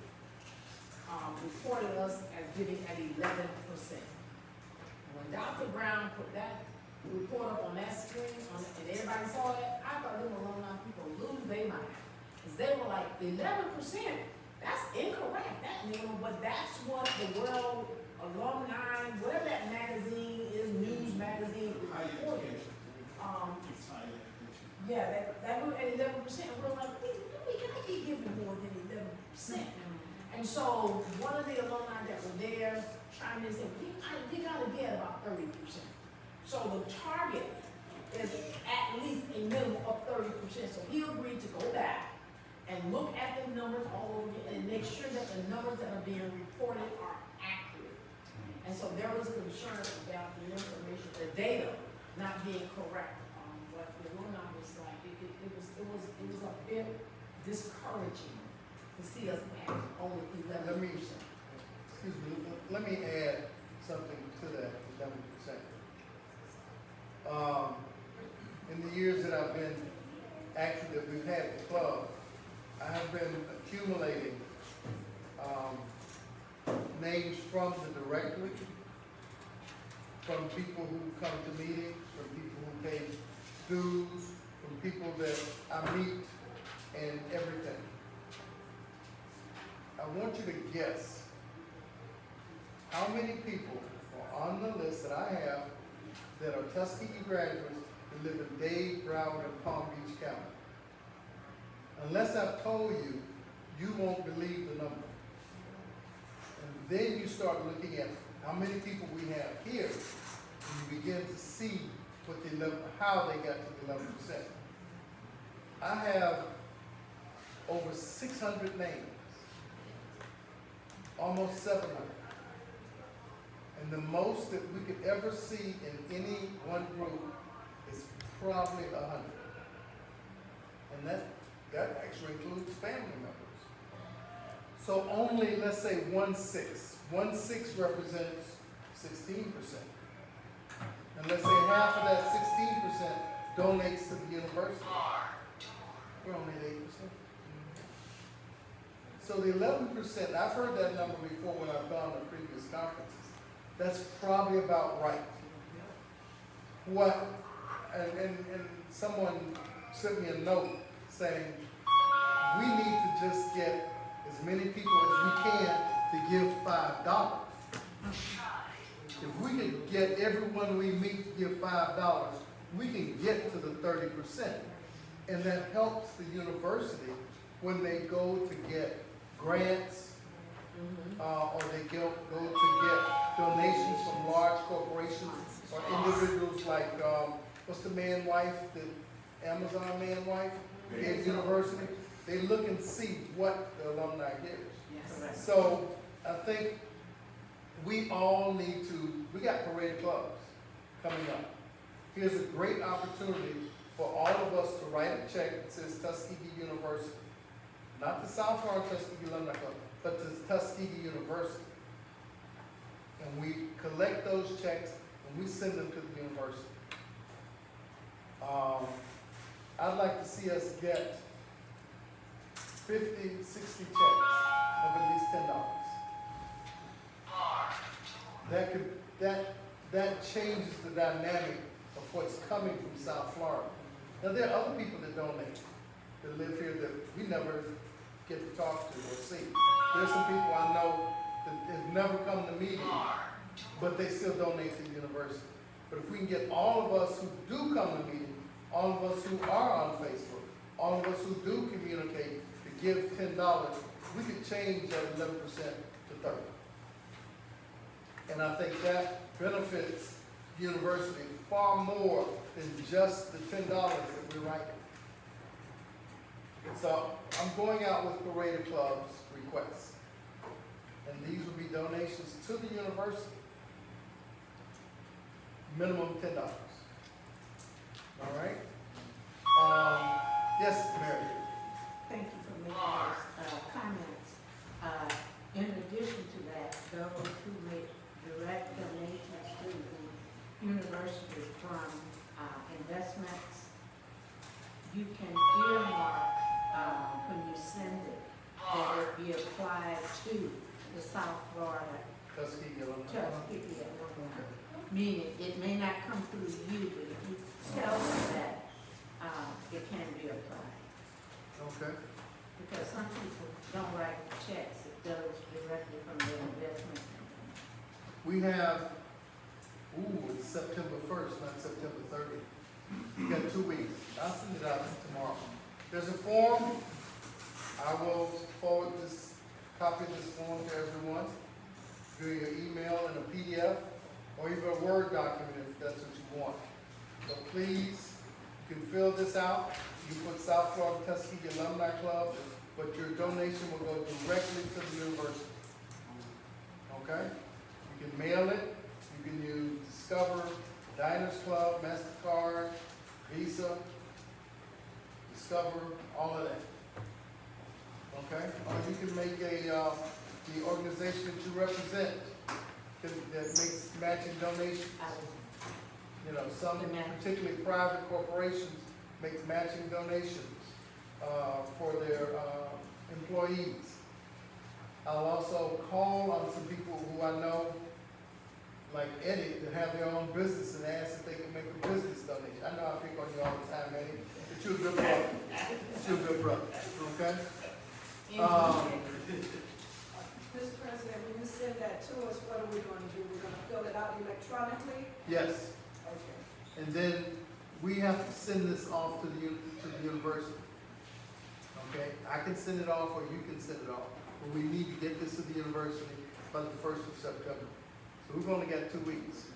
reported us as giving at 11%. When Dr. Brown put that report up on that screen, and everybody saw that, I thought them alumni people lose their mind. Because they were like, 11%, that's incorrect. But that's what the World Alumni, whatever that magazine is, news magazine, reported. Yeah, that was at 11%. We're like, we gotta be giving more than 11%. And so one of the alumni that were there chimed in and said, we gotta get about 30%. So the target is at least a minimum of 30%. So he agreed to go back and look at the numbers all over again and make sure that the numbers that are being reported are accurate. And so there was concern about the information, the data not being correct. But the alumni was like, it was a bit discouraging to see us at only 11%. Let me add something to that 11%. In the years that I've been active, that we've had the club, I have been accumulating names from the directory, from people who come to meetings, from people who pay dues, from people that I meet, and everything. I want you to guess how many people are on the list that I have that are Tuskegee graduates that live in Dade, Broward, and Palm Beach County. Unless I've told you, you won't believe the number. And then you start looking at how many people we have here, and you begin to see what they love, how they got to the 11%. I have over 600 names, almost 700. And the most that we could ever see in any one group is probably 100. And that actually includes family members. So only, let's say 1/6. 1/6 represents 16%. And let's say half of that 16% donates to the university. We're only at 8%. So the 11%, I've heard that number before when I've gone to previous conferences. That's probably about right. And someone sent me a note saying, we need to just get as many people as we can to give $5. If we could get everyone we meet to give $5, we can get to the 30%. And that helps the university when they go to get grants, or they go to get donations from large corporations or individuals like, what's the man-wife, the Amazon man-wife, Gates University? They look and see what the alumni gives. Yes. So I think we all need to, we got parade clubs coming up. Here's a great opportunity for all of us to write a check that says Tuskegee University. Not the South Florida Tuskegee Alumni Club, but the Tuskegee University. and we collect those checks and we send them to the university. I'd like to see us get 50, 60 checks of at least $10. That changes the dynamic of what's coming from South Florida. Now, there are other people that donate, that live here that we never get to talk to or see. There's some people I know that have never come to meetings, but they still donate to the university. But if we can get all of us who do come to meetings, all of us who are on Facebook, all of us who do communicate to give $10, we could change that 11% to 30%. And I think that benefits the university far more than just the $10 that we're writing. So I'm going out with Parade of Clubs requests. And these will be donations to the university. Minimum $10. All right? Yes, Mary. Thank you for making those comments. In addition to that, those who make direct donations to the university from investments, you can earmark when you send it, that it be applied to the South Florida Tuskegee Alumni. Tuskegee Alumni. Meaning, it may not come through you, but if you tell them that, it can be applied. Okay. Because some people don't write checks, it goes directly from their investment. We have, it's September 1st, not September 30th. We got 2 weeks. I'll send it out tomorrow. There's a form. I will forward this, copy of this form to everyone through your email and a PDF or even a Word document if that's what you want. So please, you can fill this out. You put South Florida Tuskegee Alumni Club, but your donation will go directly to the university. Okay? You can mail it. You can use Discover, Diners Club, MasterCard, Visa, Discover, all of that. Okay? Or you can make the organization that you represent that makes matching donations. You know, some particularly private corporations make matching donations for their employees. I'll also call on some people who I know, like Eddie, that have their own business and ask if they can make a business donation. I know I pick on you all the time, Eddie, but you're a good brother. You're a good brother, okay? Mr. President, when you send that to us, what are we going to do? We're going to fill it out electronically? Yes. Okay. And then we have to send this off to the university. Okay? I can send it off or you can send it off. But we need to get this to the university by the 1st of September. So we've only got 2 weeks.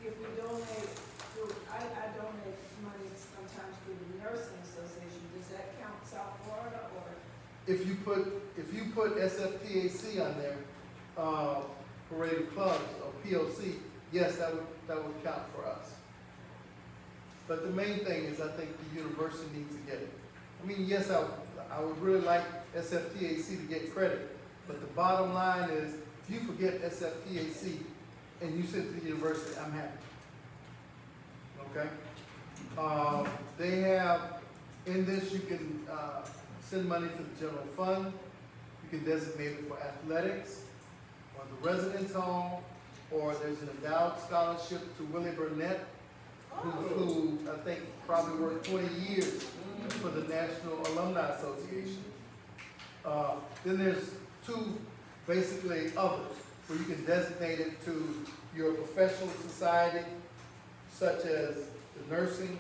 If we donate, I donate money sometimes through the nursing association. Does that count South Florida or? If you put SFTAC on there, Parade of Clubs or POC, yes, that would count for us. But the main thing is I think the university needs to get it. I mean, yes, I would really like SFTAC to get credit, but the bottom line is if you forget SFTAC and you send it to the university, I'm happy. Okay? They have, in this you can send money to the general fund. You can designate it for athletics or the residence home, or there's an endowed scholarship to Willie Burnett, who I think probably worked 20 years for the National Alumni Association. Then there's 2 basically others where you can designate it to your professional society, such as the nursing,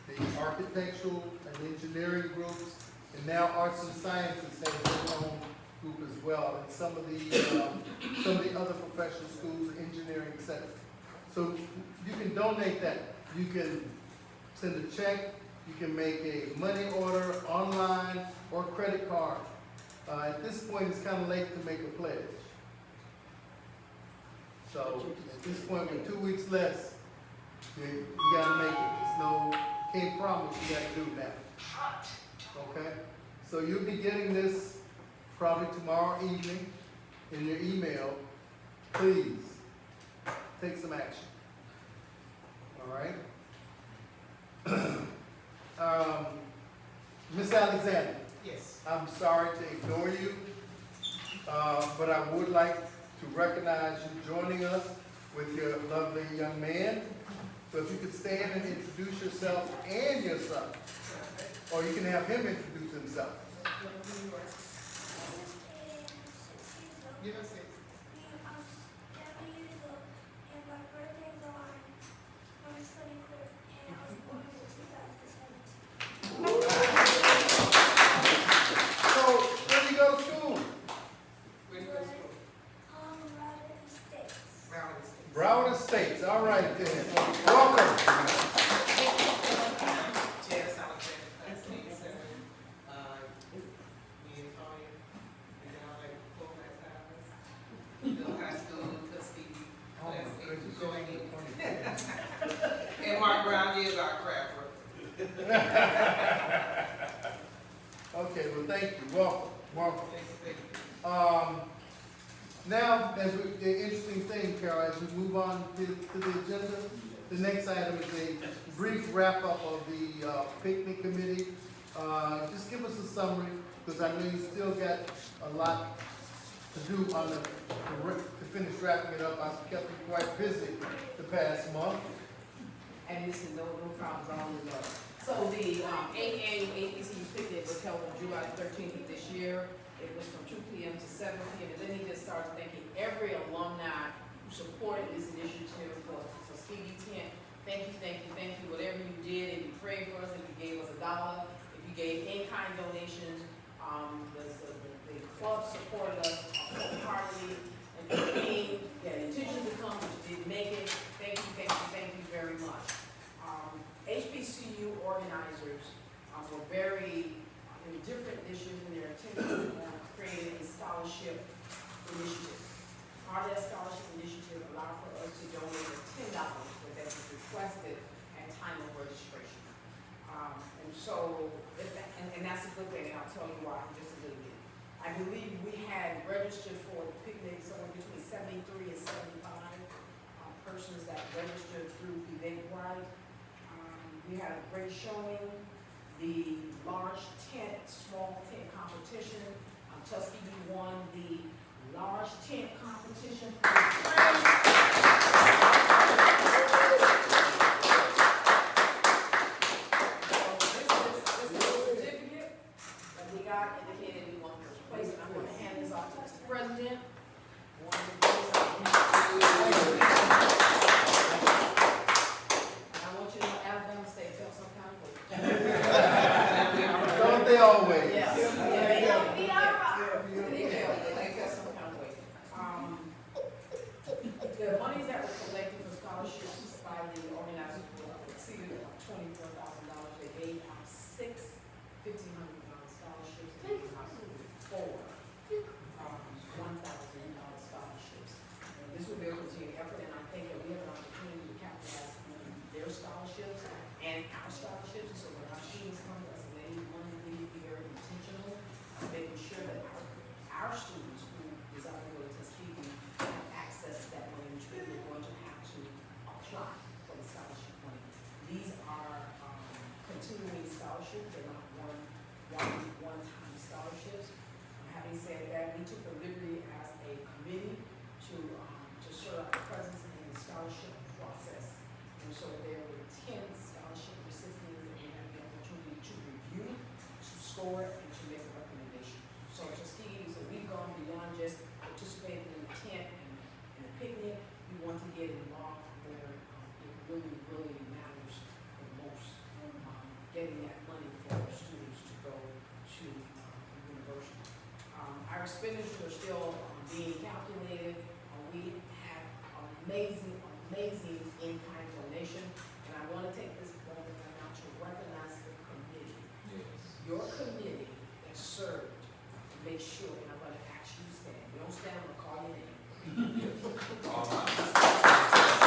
the architectural and engineering groups, and now arts and sciences have their own group as well, and some of the other professional schools, engineering, etc. So you can donate that. You can send a check. You can make a money order online or credit card. At this point, it's kind of late to make a pledge. So at this point, with 2 weeks less, you gotta make it. Can't promise you gotta do that. Okay? So you'll be getting this probably tomorrow evening in your email. please take some action. All right? Ms. Alexander, Yes. I'm sorry to ignore you, but I would like to recognize you joining us with your lovely young man. So if you could stand and introduce yourself and your son, or you can have him introduce himself. Give us it. So, where do you go to school? Where's the school? Broward Estates. Broward Estates, all right then. Welcome. Janice Alexander, class of 87. Me and Tony, and then I like full class hours. Middle high school, Tuskegee, Oh, my class of goodness. 82 going in. And Mark Brown is our crapper. Okay, well, thank you. Welcome, welcome. Thank you. Now, the interesting thing, Carol, as we move on to the agenda, the next item is a brief wrap-up of the picnic committee. Just give us a summary, because I know you still got a lot to do on to finish wrapping it up. I've kept you quite busy the past month. And this is no problems, all in love. So the 8th annual APC picnic was held on July 13th of this year. It was from 2 p.m. to 7 p.m. And then he just started thanking every alumni who supported this initiative for Tuskegee 10. Thank you, thank you, thank you. Whatever you did, if you prayed for us, if you gave us $1, if you gave in-kind donations, the club supported us wholeheartedly. And if you came, you had intention to come, but you didn't make it. Thank you, thank you, thank you very much. HBCU organizers were very different issues in their attention on creating a scholarship initiative. Part of that scholarship initiative allowed for us to donate $10 that was requested at time of registration. And so, and that's a good thing, and I'll tell you why in just a little bit. I believe we had registered for the picnic somewhere between 73 and 75 persons that registered through Eventbrite. We had a great showing. The large tent, small tent competition. Tuskegee won the large tent competition. This is a certificate that we got indicated we won first place. And I'm going to hand this off to Mr. President. Don't they always? Yes. They felt some kind of way. The monies that were collected for scholarships by the organizers exceeded $24,000. They gave out 6 $1,500 scholarships. They gave out 4 $1,000 scholarships. And this will be a continued effort, and I think that we have an opportunity to capitalize on their scholarships and our scholarships. So when our students come to us, and they need money, we need to be very intentional, making sure that our students who desire to go to Tuskegee have access to that money, which we're going to have to apply for the scholarship money. These are continuing scholarships, they're not one-time scholarships. Having said that, we took the liberty as a committee to serve our presence in the scholarship process. And so there were 10 scholarship recipients that we had the opportunity to review, to score, and to make a recommendation. So Tuskegee, so we've gone beyond just participating in the tent and the picnic. We want to get involved where it really, really matters the most. Getting that money for our students to go to university. Our expenditures are still being calculated. We have amazing in-kind donation, and I want to take this moment now to recognize the committee. Yes. Your committee is served to make sure, and I'm going to ask you to stand. You don't stand, I'm going to call your name. All right.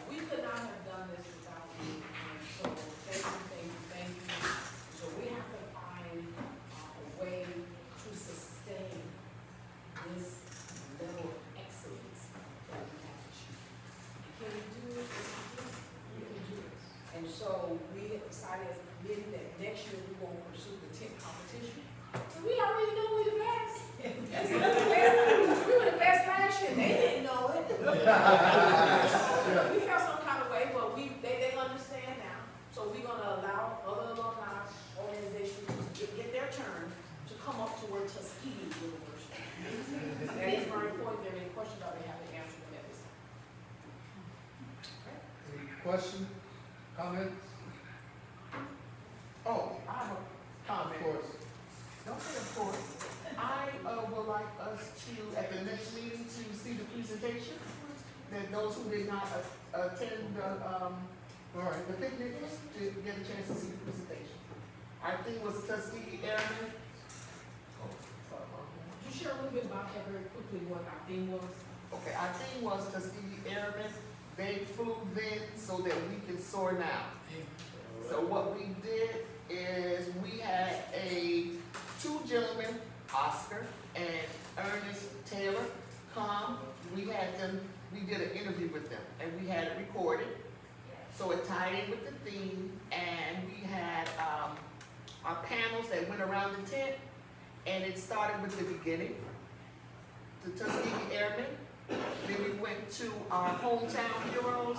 We could not have done this decided as a committee that next year we're gonna pursue the tent competition. And we already know we're the best. We were the best last year, they didn't know it. So we felt some kind of way, but they understand now. So we're gonna allow other alumni organizations to get their turn to come up to where Tuskegee University. That is very important. If there are any questions, I'll be happy to answer them at this time. Any questions, comments? Oh, I have a Of comment. course. Don't say of course. I would like us to, at the next meeting, to see the presentation. That those who did not attend the picnic, to get a chance to see the presentation. Our theme was Tuskegee Airmen. Could you share a little bit about that very quickly, what our theme was? Okay, our theme was Tuskegee Airmen, they flew then so that we can soar now. So what we did is we had two gentlemen, Oscar and Ernest Taylor, come. We did an interview with them and we had it recorded. So it tied in with the theme, and we had our panels that went around the tent, and it started with the beginning, the Tuskegee Airmen. Then we went to our hometown heroes,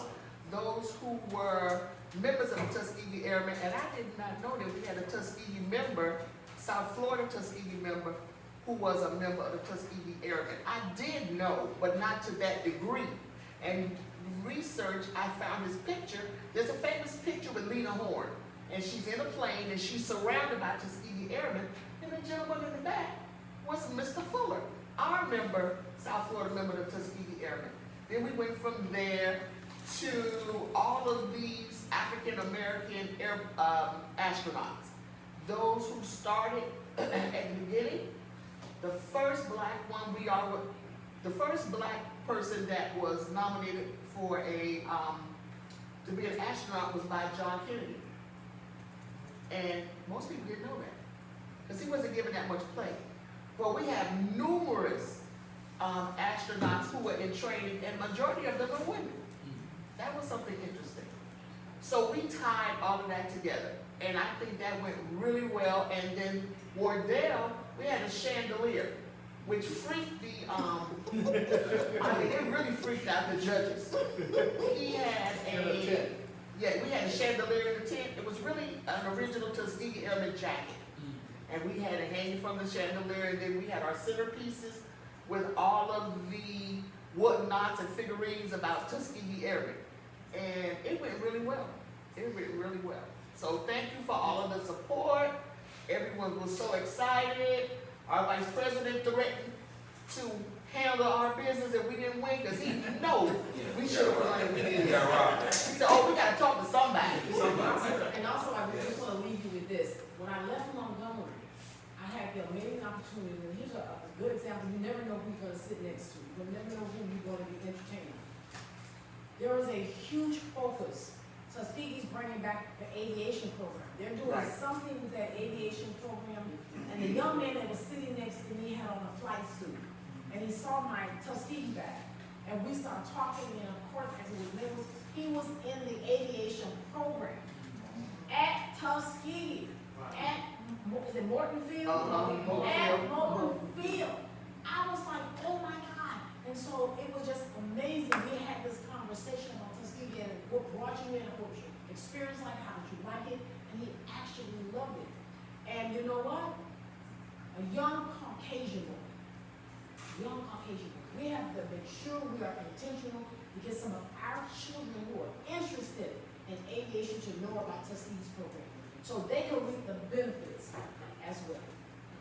those who were members of the Tuskegee Airmen, and I did not know that we had a Tuskegee member, South Florida Tuskegee member, who was a member of the Tuskegee Airmen. I did know, but not to that degree. And research, I found this picture. There's a famous picture with Lena Horne, and she's in a plane and she's surrounded by Tuskegee Airmen, and the gentleman in the back was Mr. Fuller, our member, South Florida member of Tuskegee Airmen. Then we went from there to all of these African American astronauts, those who started at the beginning. The first black one, the first black person that was nominated for to be an astronaut was by John Kennedy. And most people didn't know that, because he wasn't given that much play. But we have numerous astronauts who were in training, and majority of them are women. That was something interesting. So we tied all of that together, and I think that went really well. And then Wardell, we had a chandelier, which freaked the, I mean, it really freaked out the judges. He had we had a chandelier in the tent. It was really an original Tuskegee Airman jacket. And we had it hanging from the chandelier, and then we had our centerpieces with all of the whatnots and figurines about Tuskegee Airmen. And it went really well. It went really well. So thank you for all of the support. Everyone was so excited. Our vice president threatened to handle our business if we didn't win, because he knows we should have won. He said, oh, we got to talk to somebody. And also, I just want to leave you with this. When I left Montgomery, I had the amazing opportunity, and here's a good example. You never know who you're going to sit next to. You never know who you're going to be entertaining. There is a huge focus. Tuskegee's bringing back the aviation program. They're doing something with that aviation program. And the young man that was sitting next to me had on a flight suit. And he saw my Tuskegee bag. And we started talking, and of course, as it was labeled, he was in the aviation program at Tuskegee. Is it Morton Field? At Morton Field. I was like, oh my God. And so it was just amazing. We had this conversation about Tuskegee and what brought you in, what your experience like, how did you like it? And he actually loved it. And you know what? A young Caucasian woman. We have to make sure we are intentional to get some of our children who are interested in aviation to know about Tuskegee's program, so they can reap the benefits as well.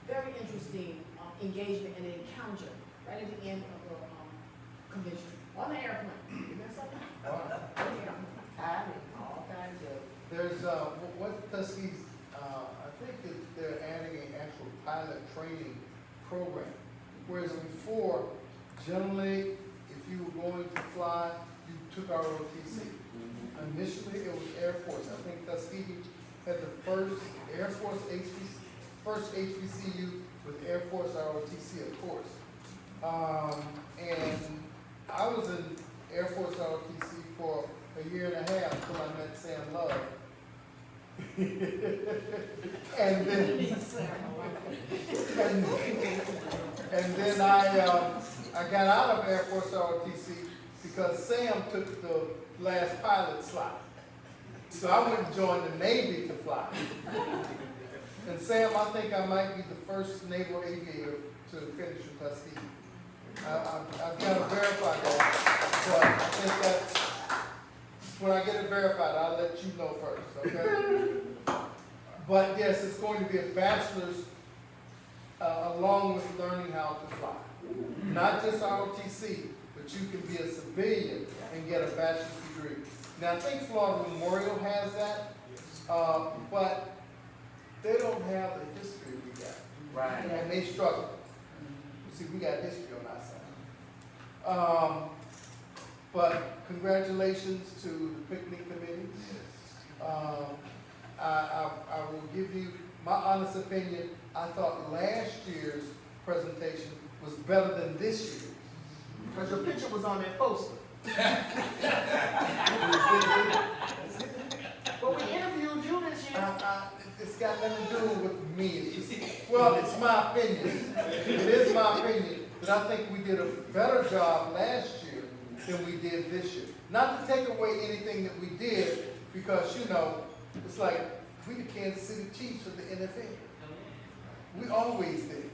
Very interesting engagement and encounter right at the end of the convention on the airplane. You know something? On the airplane. All kinds of. There's what Tuskegee's, I think that they're adding an actual pilot training program. Whereas before, generally, if you were going to fly, you took ROTC. Initially, it was Air Force. I think Tuskegee had the first Air Force first HBCU with Air Force ROTC, of course. And I was in Air Force ROTC for a year and a half until I met Sam Love, And then, and then I got out of Air Force ROTC because Sam took the last pilot slot. So I went and joined the Navy to fly. And Sam, I think I might be the first naval aviator to finish in Tuskegee. I've got to verify that, but I think that's, when I get it verified, I'll let you know first, okay? But yes, it's going to be a bachelor's along with learning how to fly. Not just ROTC, but you can be a civilian and get a bachelor's degree. Now, I think Florida Memorial has that, but they don't have the history we got. Right. And they struggle. You see, we got history on our side. But congratulations to the picnic committee. I will give you my honest opinion. I thought last year's presentation was better than this year's. Because your picture was on that poster. But we interviewed you this year. It's got nothing to do with me. It's just, well, it's my opinion. It is my opinion that I think we did a better job last year than we did this year. Not to take away anything that we did, because, you know, it's like we the Kansas City Chiefs of the NFL. We always did.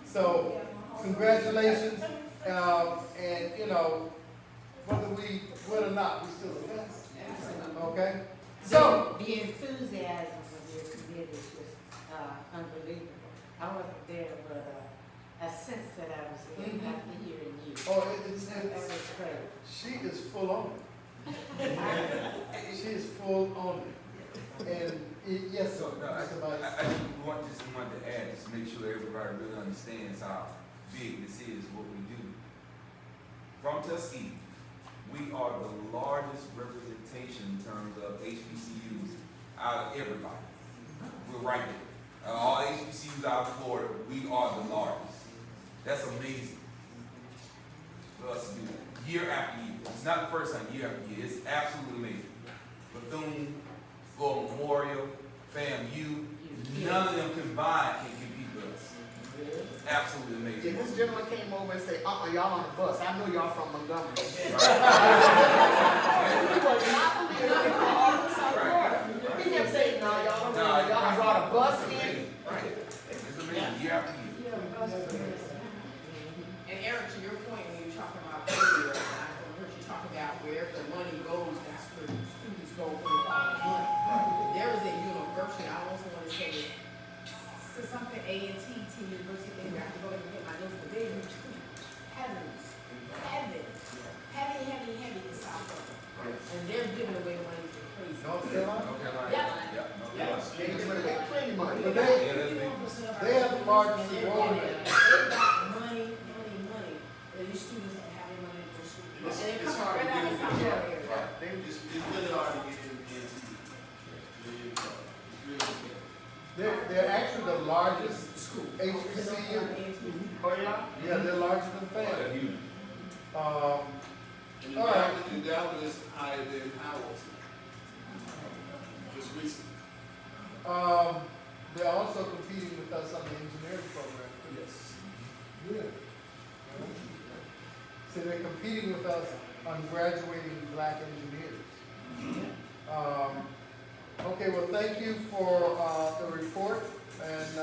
So, congratulations. And, you know, whether we win or not, we still the best. Okay? So, the enthusiasm of your committee is just unbelievable. I wasn't there, but I sensed that I was there after hearing you. oh, That was great. she is full on it. She is full on it. And, yes, sir. No, I Mr. Vice. just wanted to add, just to make sure everybody really understands how big this is, what we do. From Tuskegee, we are the largest representation in terms of HBCUs out of everybody. We're right there. All HBCUs out of Florida, we are the largest. That's amazing for us to do that year after year. It's not the first time, year after year. It's absolutely amazing. Bethune, Florida Memorial, FAMU, none of them combined can compete with us. It's absolutely amazing. Yeah, this gentleman came over and said, y'all on the bus. I know y'all from Montgomery. He kept saying, no, y'all don't know. Y'all brought a bus in. Right. It's amazing, year after year. And Eric, to your point, when you were talking about earlier, I heard you talk about wherever the money goes, that's where the students go for the money. There is a university, I also want to say, it's something A&T University, maybe I have to go back and get my notes, but they do heavy in South Florida. And they're giving away money for crazy. North Carolina? Okay, like, Yep. yeah, no, Yep. They give away plenty of money. But they have the largest enrollment. They got money, and these students are having money for school. And they're It's coming hard to right out get of South in. Florida area. Right. It's really hard to get in the NC. Really hard. It's really They're actually the largest HBCU. Oh, yeah? Yeah, they're larger than FAM. huge. And All right. the Dallas is higher than ours. Just recently. They're also competing with us on the engineering program. Yes. Good. So they're competing with us on graduating black engineers. Okay, well, thank you for the report, and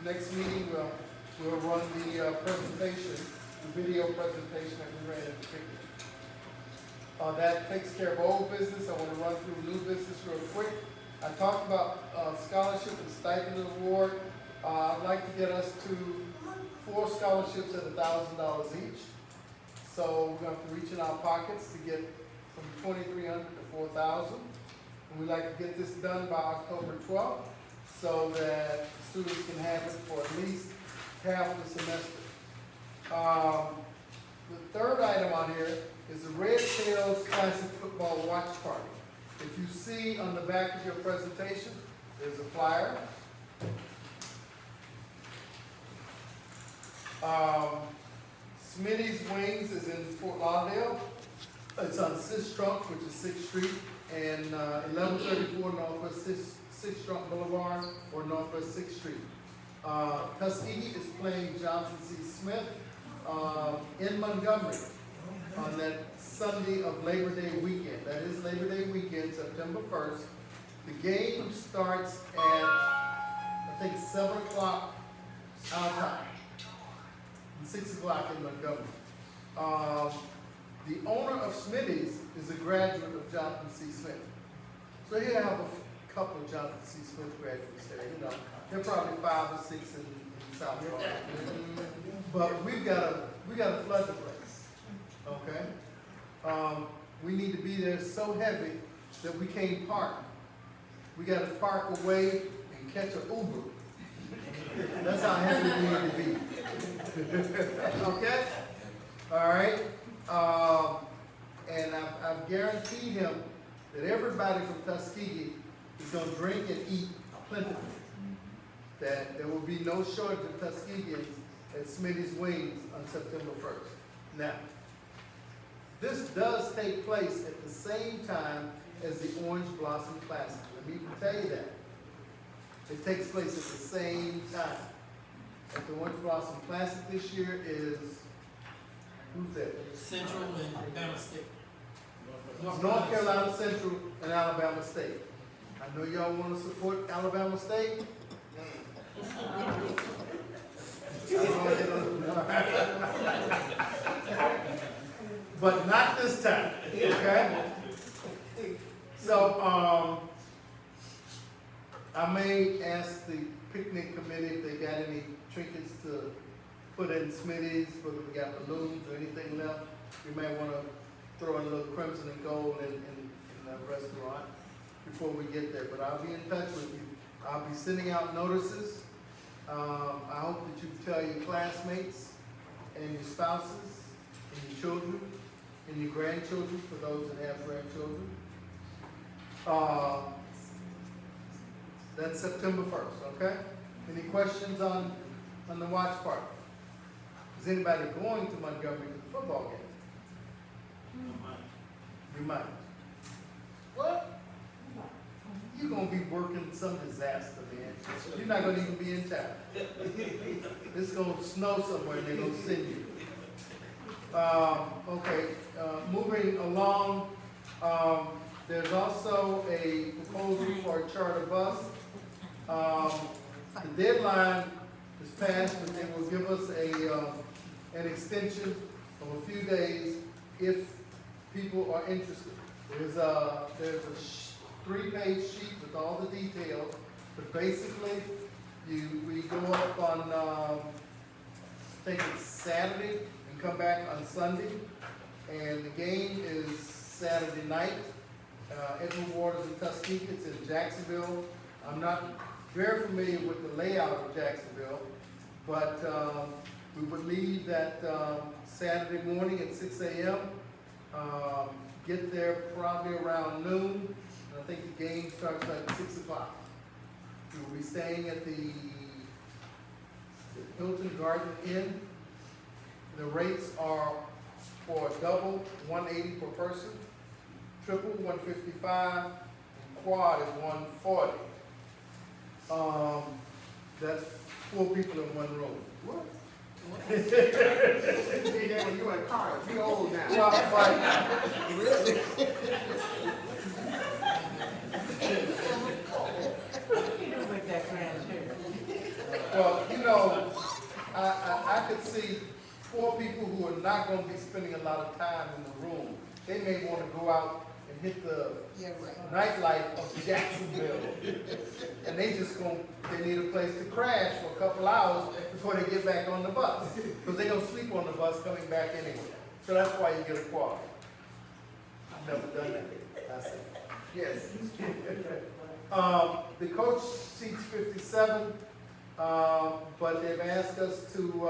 next meeting we'll run the presentation, the video presentation that we ran at the picnic. That takes care of old business. I want to run through new business real quick. I talked about scholarship and stipend award. I'd like to get us to 4 scholarships at $1,000 each. So we're going to have to reach in our pockets to get from $2,300 to $4,000. And we'd like to get this done by October 12th so that students can have it for at least half the semester. The third item on here is the Red Tails Classic Football Watch Party. If you see on the back of your presentation, there's a flyer. Smitty's Wings is in Fort Lauderdale. It's on Sistrunk, which is 6th Street, and 1134 Northwest 6th Trunk Boulevard or Northwest 6th Street. Tuskegee is playing Johnson C. Smith in Montgomery on that Sunday of Labor Day weekend. That is Labor Day weekend, September 1st. The game starts at, I think, 7 o'clock our time, and 6 o'clock in Montgomery. The owner of Smitty's is a graduate of Johnson C. Smith. So here I have a couple of Johnson C. Smith graduates there, you know. They're probably 5 or 6 in South Florida. But we gotta flood the place, okay? We need to be there so heavy that we can't park. We gotta park away and catch an Uber. That's how heavy we need to be. Okay? All right? And I've guaranteed him that everybody from Tuskegee is gonna drink and eat plentifully. That there will be no shortage of Tuskegeans at Smitty's Wings on September 1st. Now, this does take place at the same time as the Orange Blossom Classic. Let me tell you that. It takes place at the same time. At the Orange Blossom Classic this year is, who's that? Central and Alabama State. North Carolina Central and Alabama State. I know y'all want to support Alabama State. But not this time, okay? So, I may ask the picnic committee if they got any trinkets to put in Smitty's, whether we got balloons or anything left. We may want to throw in a little crimson and gold in the restaurant before we get there, but I'll be in touch with you. I'll be sending out notices. I hope that you tell your classmates and your spouses and your children and your grandchildren, for those that have grandchildren. That's September 1st, okay? Any questions on the watch party? Is anybody going to Montgomery to the football game? You might. What? You're gonna be working some disaster, man. You're not gonna even be in town. It's gonna snow somewhere and they're gonna send you. Okay, moving along, there's also a proposal for a charter bus. The deadline is passed, but they will give us an extension of a few days if people are interested. There's a 3-page sheet with all the details, but basically, we go up on, I think it's Saturday, and come back on Sunday, and the game is Saturday night. Edward Waters in Tuskegee, it's in Jacksonville. I'm not very familiar with the layout of Jacksonville, but we would leave that Saturday morning at 6 a.m., get there probably around noon. I think the game starts at 6 o'clock. We will be staying at the Hilton Garden Inn. The rates are for a double, $180 per person, triple, $155, and quad is $140. That's 4 people in one room. What? You did that when you were in college. You old now. Really? Well, you know, I could see 4 people who are not going to be spending a lot of time in the room. They may want to go out and hit the nightlife of Jacksonville, and they need a place to crash for a couple hours before they get back on the bus, because they don't sleep on the bus coming back anyway. So that's why you get a quad. I've never done that. That's it. Yes. The coach seats 57, but they've asked us to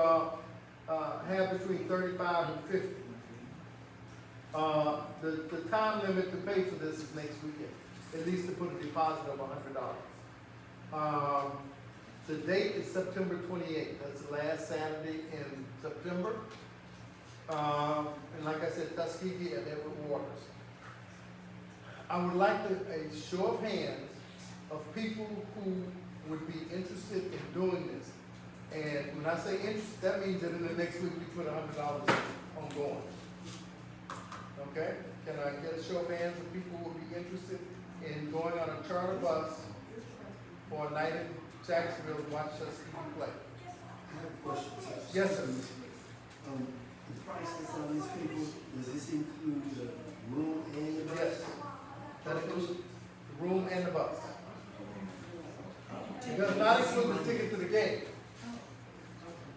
have between 35 and 50. The time limit to pay for this is next weekend, at least to put a deposit of $100. The date is September 28th. That's the last Saturday in September. and like I said, Tuskegee and Edward Waters. I would like a show of hands of people who would be interested in doing this. And when I say interested, that means that in the next week we put $100 on going. Okay? Can I get a show of hands of people who would be interested in going on a charter bus for a night in Jacksonville to watch Tuskegee play? I have a question, sir. Yes, sir. The prices on these people, does this include the room and the bus? Yes. That includes the room and the bus. It does not include the ticket to the game.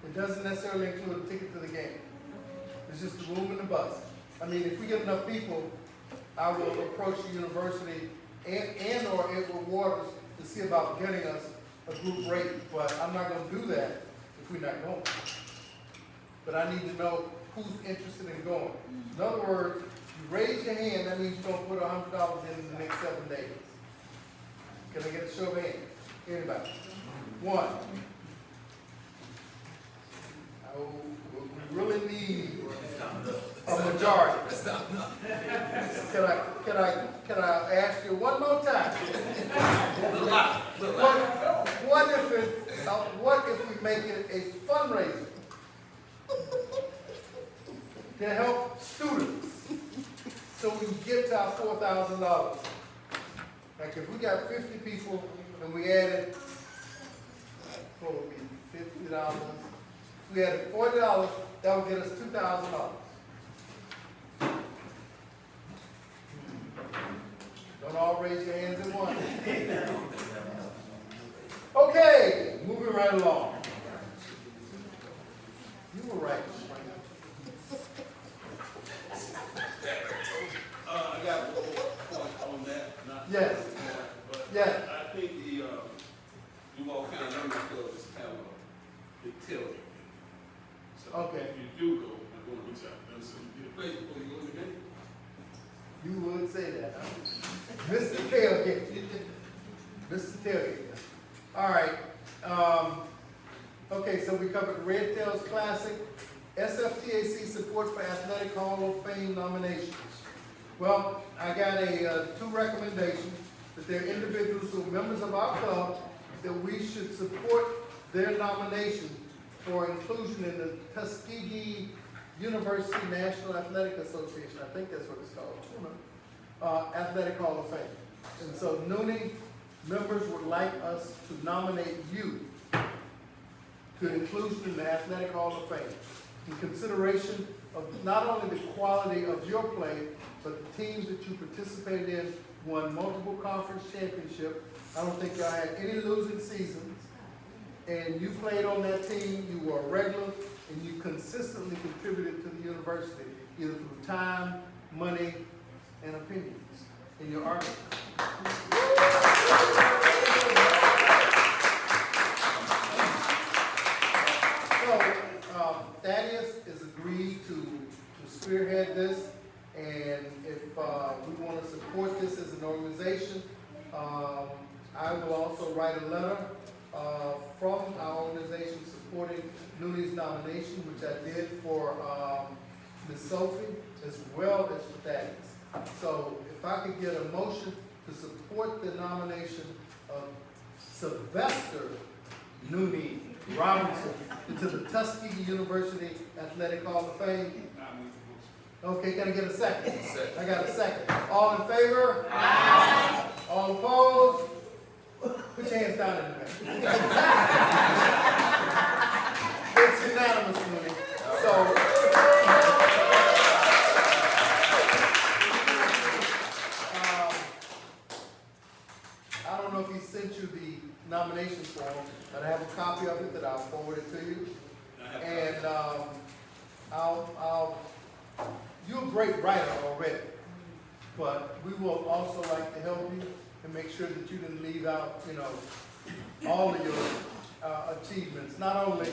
It doesn't necessarily include a ticket to the game. It's just the room and the bus. I mean, if we get enough people, I will approach the university and or Edward Waters to see about getting us a group rate, but I'm not gonna do that if we're not going. But I need to know who's interested in going. In other words, you raise your hand, that means you're gonna put $100 in the next 7 days. Can I get a show of hands? Anybody? One. Oh, we really need a majority. Can I ask you one more time? What if we make it a fundraiser to help students so we can get to our $4,000? Like if we got 50 people and we added, what would be $50? If we added $40, that would get us $2,000. Don't all raise your hands at once. Okay, moving right along. You were right. I got one point on that. Yes. But Yes. I think you all kind of learning club is kind of a big tailgate. So Okay. if you do go, I'm going to reach out to them so you get a place before you go to the game. You would say that, huh? Mr. Tailgate. Mr. Tailgate. All right. Okay, so we covered the Red Tails Classic, SFTAC support for Athletic Hall of Fame nominations. Well, I got two recommendations, that there are individuals who are members of our club, that we should support their nomination for inclusion in the Tuskegee University National Athletic Association. I think that's what it's called. Athletic Hall of Fame. And so Noonie members would like us to nominate you to inclusion in the Athletic Hall of Fame in consideration of not only the quality of your play, but the teams that you participated in won multiple conference championships. I don't think y'all had any losing seasons. And you played on that team, you were a regular, and you consistently contributed to the university, either through time, money, and opinions in your arguments. So, Thaddeus is agreed to spearhead this, and if we want to support this as an organization, I will also write a letter from our organization supporting Noonie's nomination, which I did for Ms. Sophie, as well as for Thaddeus. So if I could get a motion to support the nomination of Sylvester Noonie Robinson into the Tuskegee University Athletic Hall of Fame. Okay, can I get a second? I got a second. All in favor? Aye. All opposed? Put your hands down in the back. It's unanimous, Noonie. So, I don't know if he sent you the nomination form, but I have a copy of it that I'll forward it to you. And you're a great writer already, but we will also like to help you and make sure that you didn't leave out, all of your achievements, not only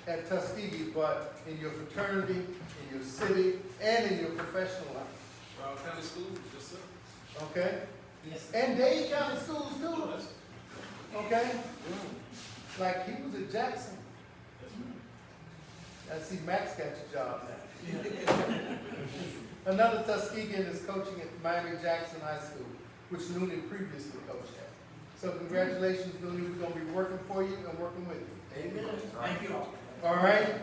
at Tuskegee, but in your fraternity, in your city, and in your professional life. Broward County Schools, yes, sir. Okay? Yes. And Dade County Schools too. Okay? Like he was at Jackson. I see Max got your job now. Another Tuskegean is coaching at Miami-Jackson High School, which Noonan previously coached at. So congratulations, Noonan, we're gonna be working for you and working with you. Amen. Thank you. All right,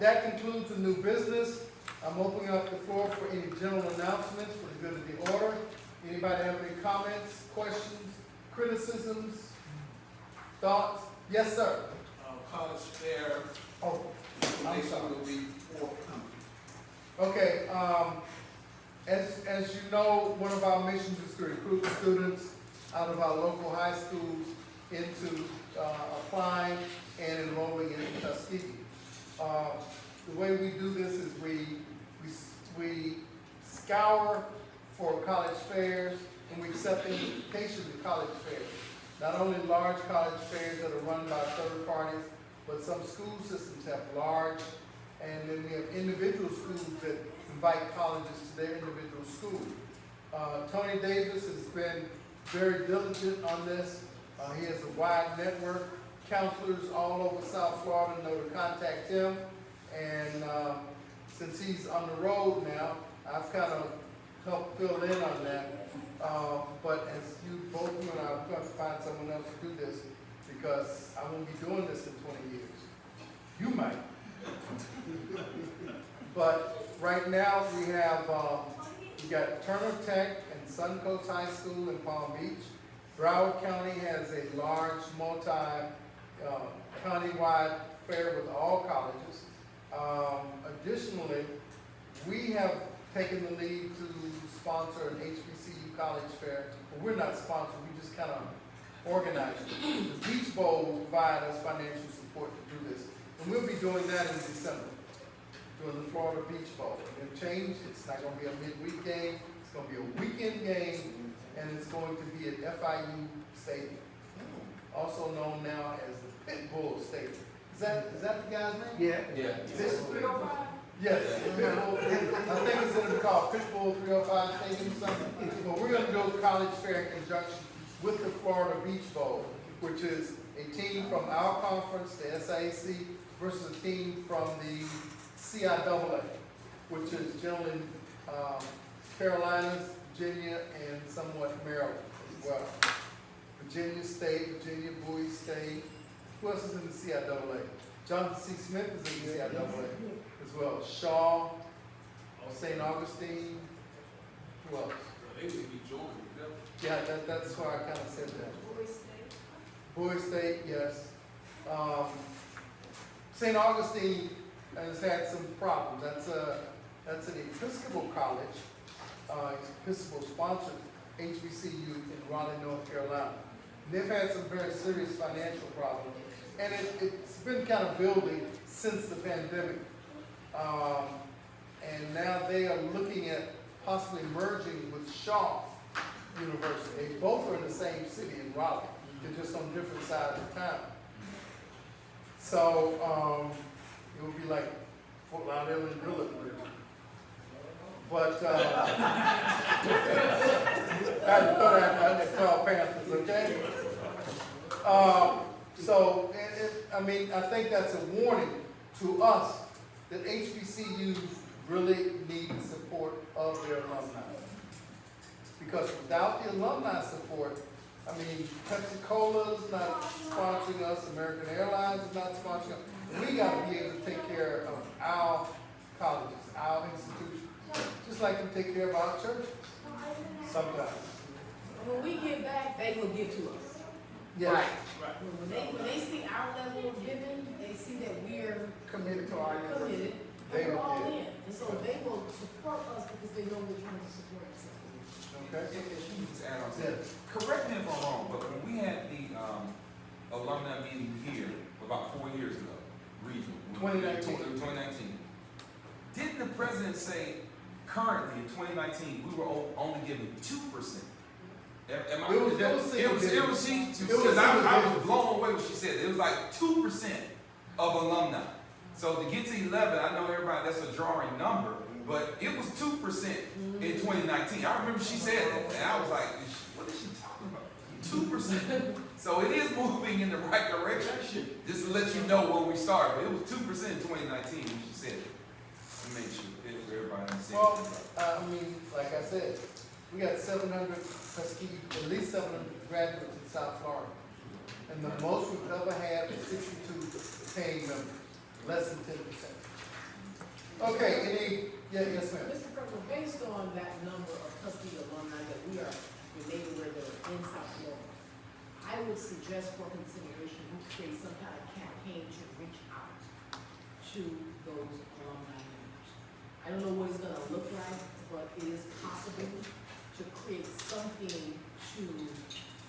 that concludes the new business. I'm opening up the floor for any general announcements for the good of the order. Anybody have any comments, questions, criticisms, thoughts? Yes, sir. College fair, Oh, I'm sorry. will be forthcoming. Okay, as you know, one of our missions is to recruit students out of our local high schools into applying and enrolling in Tuskegee. The way we do this is we scour for college fairs and we accept invitations to college fairs. Not only large college fairs that are run by third parties, but some school systems have large, and then we have individual schools that invite colleges to their individual school. Tony Davis has been very diligent on this. He has a wide network. Counselors all over South Florida know to contact him. And since he's on the road now, I've kind of helped fill in on that. But as you both you and I are going to find someone else to do this, because I won't be doing this in 20 years. You might. But right now we have, we got Turner Tech and Suncoast High School in Palm Beach. Broward County has a large countywide fair with all colleges. Additionally, we have taken the lead to sponsor an HBCU college fair. But we're not sponsored, we just kind of organize it. The Beach Bowl will provide us financial support to do this. And we'll be doing that in December, doing the Florida Beach Bowl. They've changed, it's not gonna be a midweek game, it's gonna be a weekend game, and it's going to be at FIU Stadium, also known now as the Pitbull Stadium. Is that the guy's name? Yeah. Yeah. This- Yes, Pitbull. I think it's gonna be called Pitbull 305 Stadium or something. But we're gonna do a college fair in conjunction with the Florida Beach Bowl, which is a team from our conference, the SIAC, versus a team from the CIAA, which is generally Carolinas, Virginia, and somewhat Maryland as well. Virginia State, Virginia Bowie State. Who else is in the CIAA? Jonathan C. Smith is in the CIAA as well. Shaw, St. Augustine. Who else? They would be joining. Yeah, that's why I kind of said that. Bowie State. Bowie State, yes. St. Augustine has had some problems. That's an Episcopal college, Episcopal sponsored HBCU in Raleigh, North Carolina. They've had some very serious financial problems, and it's been kind of building since the pandemic. And now they are looking at possibly merging with Shaw University. They both are in the same city in Raleigh. They're just on different sides of town. So it would be like Fort Lauderdale and Dillard. But I thought I'd call Panthers, okay? So I mean, I think that's a warning to us that HBCUs really need the support of their alumni. Because without the alumni support, I mean, Pepsi-Cola's not sponsoring us, American Airlines is not sponsoring us. We gotta be able to take care of our colleges, our institutions, just like we take care of our churches sometimes. When we give back, they will give to us. Yes. When they see our level of giving, they see that we're Committed to our university. committed, They and we're will all give. in. And so they will support us because they know we're trying to support ourselves. Okay? If you just add on to Yeah. that, correct me if I'm wrong, but when we had the alumni meeting here about 4 years ago, regional. 2019. 2019. Didn't the president say currently in 2019 we were only giving 2%? Am I? It was because I was blown away when she said it. It was like 2% of alumni. So to get to 11, I know everybody that's a drawing number, but it was 2% in 2019. I remember she said that, and I was like, what is she talking about? 2%. So it is moving in the right direction. Just to let you know where we started. It was 2% in 2019 when she said it. to make sure everybody in the Well, city. I mean, like I said, we got 700 Tuskegee, at least 700 graduates in South Florida. And the most we've ever had was 62 paying members, less than 10%. Okay, yes, ma'am. Mr. Kirkland, based on that number of Tuskegee alumni that we are related with that are in South Florida, I would suggest for consideration, we create some kind of campaign to reach out to those alumni members. I don't know what it's gonna look like, but it is possible to create something to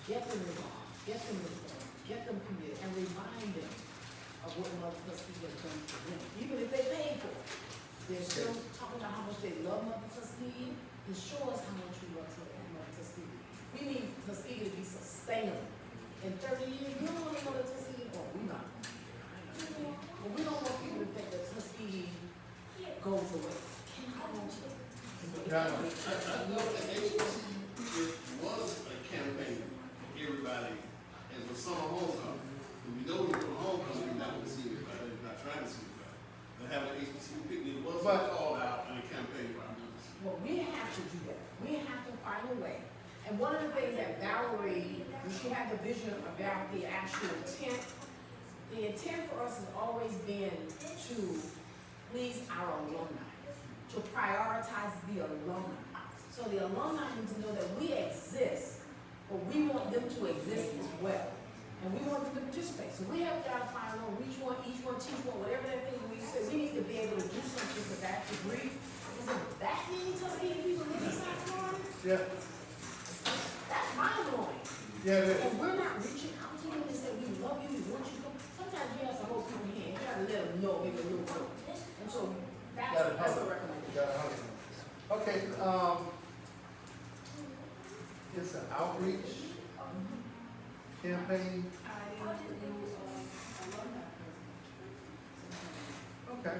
get them involved, get them informed, get them committed, and remind them of what Mother Tuskegee has done for them, even if they pay for it. They're still talking about how much they love Mother Tuskegee, and show us how much we love Mother Tuskegee. We need Tuskegee to be sustainable. In 30 years, you don't want to Mother Tuskegee, or we not. But we don't want people to think that Tuskegee goes away. Yeah. I know the HBCU was a campaign for everybody as a summer homecoming. And we know when you go to homecoming, you're not going to see everybody, you're not trying to see everybody. But having an HBCU picnic was called out in a campaign for our members. Well, we have to do that. We have to find a way. And one of the things that Valerie, when she had the vision about the actual intent, the intent for us has always been to please our alumni, to prioritize the alumni. So the alumni need to know that we exist, but we want them to exist as well. And we want them to participate. So we have got to find out each one teach one, whatever that thing we say, we need to be able to do something to that degree. Is it that many Tuskegee people live in South Florida? Yeah. That's mind blowing. Yeah, it is. And we're not reaching out to them and say, we love you, we want you to come. Sometimes you have to hold people's hand, you gotta let them know, maybe a little bit. And so that's a recommendation. Okay, it's an outreach campaign. Okay.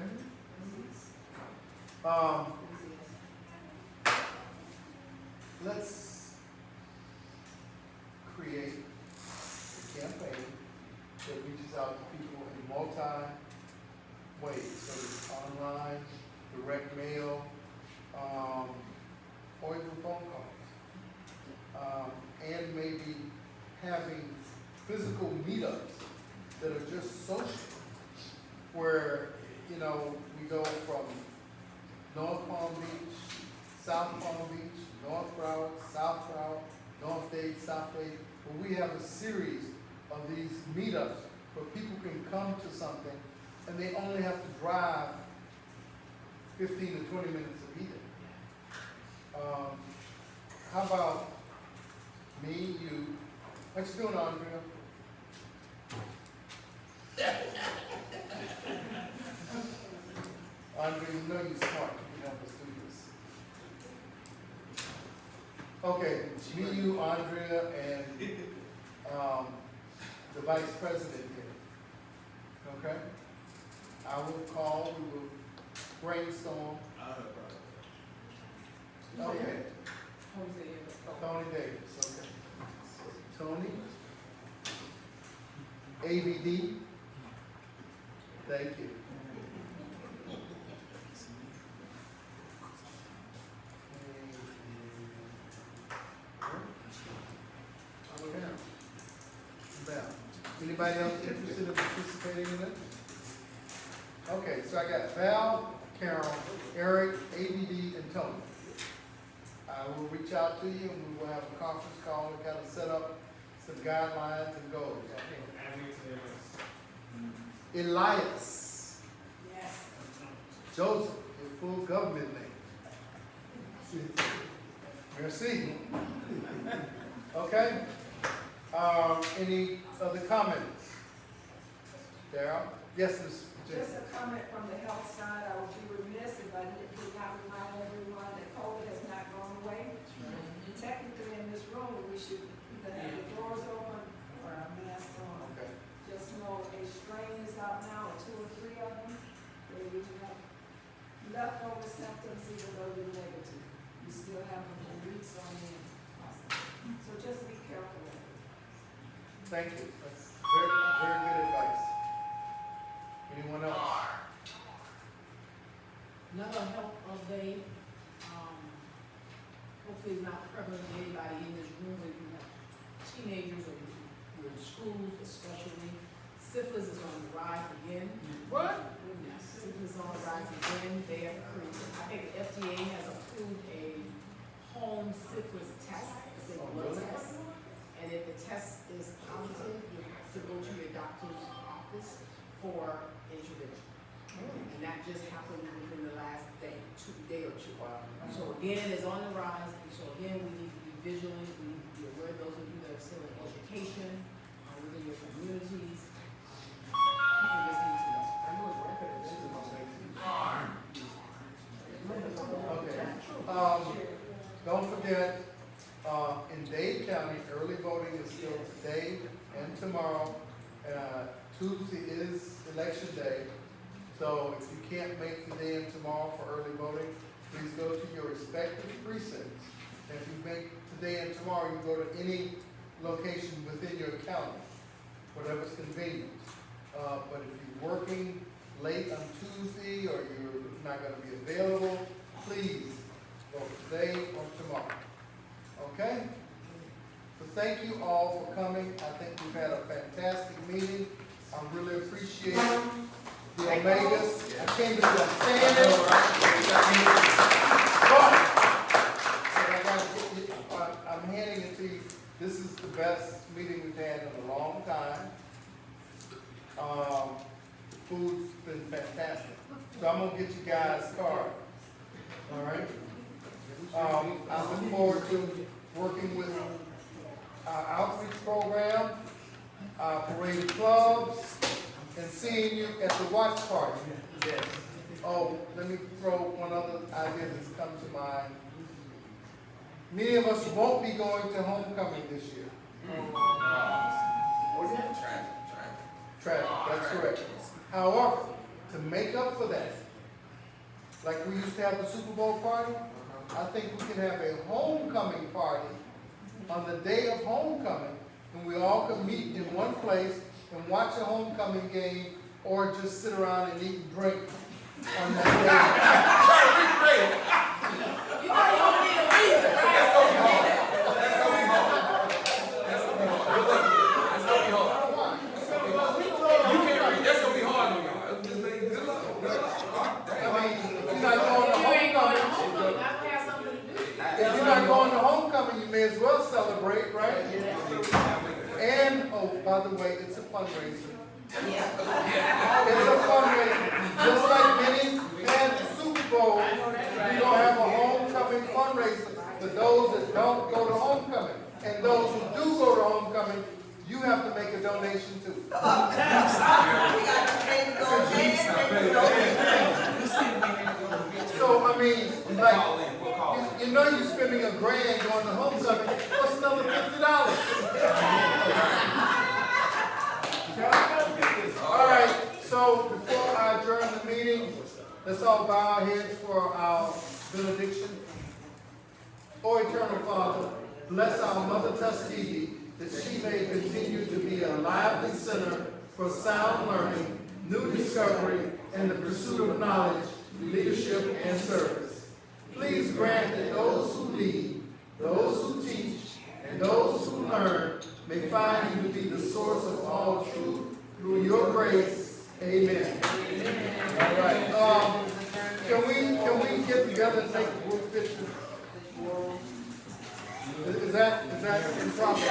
Let's create a campaign that reaches out to people in multi ways. So it's online, direct mail, or even phone calls. And maybe having physical meetups that are just social, where, you know, we go from North Palm Beach, South Palm Beach, North Broward, South Broward, North Dade, South Dade, where we have a series of these meetups where people can come to something and they only have to drive 15 to 20 minutes to be there. How about me, you, what you doing, Andrea? Andrea, you know you're smart, you can help us do this. Okay, me, you, Andrea, and the vice president here. Okay? I will call, we will brainstorm. Okay. Tony Davis, okay. Tony. ABD. Thank you. Anybody else interested in participating in it? Okay, so I got Val, Carol, Eric, ABD, and Tony. I will reach out to you and we will have a conference call to kind of set up some guidelines and goals. Elias. Yes. Joseph, your full government name. Merci. Okay? Any other comments? Darryl? Yes, Ms. Just a comment from the health side, I would be remiss if I did not remind everyone that COVID has not gone away. Technically, in this room, we should either have the doors open or our masks on. Okay. Just know a strain is out now, or 2 or 3 of them, where you have leftover symptoms even though they're negative. You still have them for weeks on end. So just be careful. Thank you. That's very, very good advice. Anyone else? No, day. Hopefully it's not prevalent to anybody in this room, if you have teenagers or you're in schools especially. Syphilis is on the rise again. What? Yes, syphilis is on the rise again. They have approved, I think the FDA has approved a home syphilis test, it's a blood test. And if the test is positive, you have to go to your doctor's office for intervention. And that just happened within the last day or two. So again, it's on the rise, and so again, we need to be vigilant, we need to be aware of those of you that are still in education, within your communities. People just need to know. Okay. Don't forget, in Dade County, early voting is still today and tomorrow. Tuesday is election day. So if you can't make today and tomorrow for early voting, please go to your respective precincts. And if you make today and tomorrow, you go to any location within your county, whatever's convenient. But if you're working late on Tuesday or you're not going to be available, please vote today or tomorrow. Okay? So thank you all for coming. I think we've had a fantastic meeting. I really appreciate the Omegas. I can't believe I'm saying it. But I'm handing it to you. This is the best meeting we've had in a long time. Food's been fantastic. So I'm gonna get you guys started. All right? I look forward to working with our outreach program, our parade clubs, and seeing you at the watch party. Yes. Oh, let me throw one other idea that's come to mind. Many of us won't be going to homecoming this year. Tragic, that's correct. However, to make up for that, like we used to have the Super Bowl party, I think we can have a homecoming party on the day of homecoming, and we all can meet in one place and watch a homecoming game, or just sit around and eat and drink on that day. You already don't need a reason, right? That's gonna be hard. That's gonna be hard. That's gonna be hard. You can't read. That's gonna be hard on y'all. Just make good luck. Good luck. I mean, if you're not going to You ain't going to homecoming, homecoming, I would have something to do. if you're not going to homecoming, you may as well celebrate, right? And, oh, by the way, it's a fundraiser. It's a fundraiser. Just like many had the Super Bowl, we're gonna have a homecoming fundraiser for those that don't go to homecoming. And those who do go to homecoming, you have to make a donation too. So, I mean, like, you know you're spending $1,000 going to homecoming, what's another $50? All right, so before I adjourn the meeting, let's all bow our heads for our benediction. O eternal Father, bless our Mother Tuskegee, that she may continue to be a lively center for sound learning, new discovery, and the pursuit of knowledge, leadership, and service. Please grant that those who lead, those who teach, and those who learn may find you to be the source of all truth through your grace. Amen. All right. Can we get together and take a group picture? Is that improper?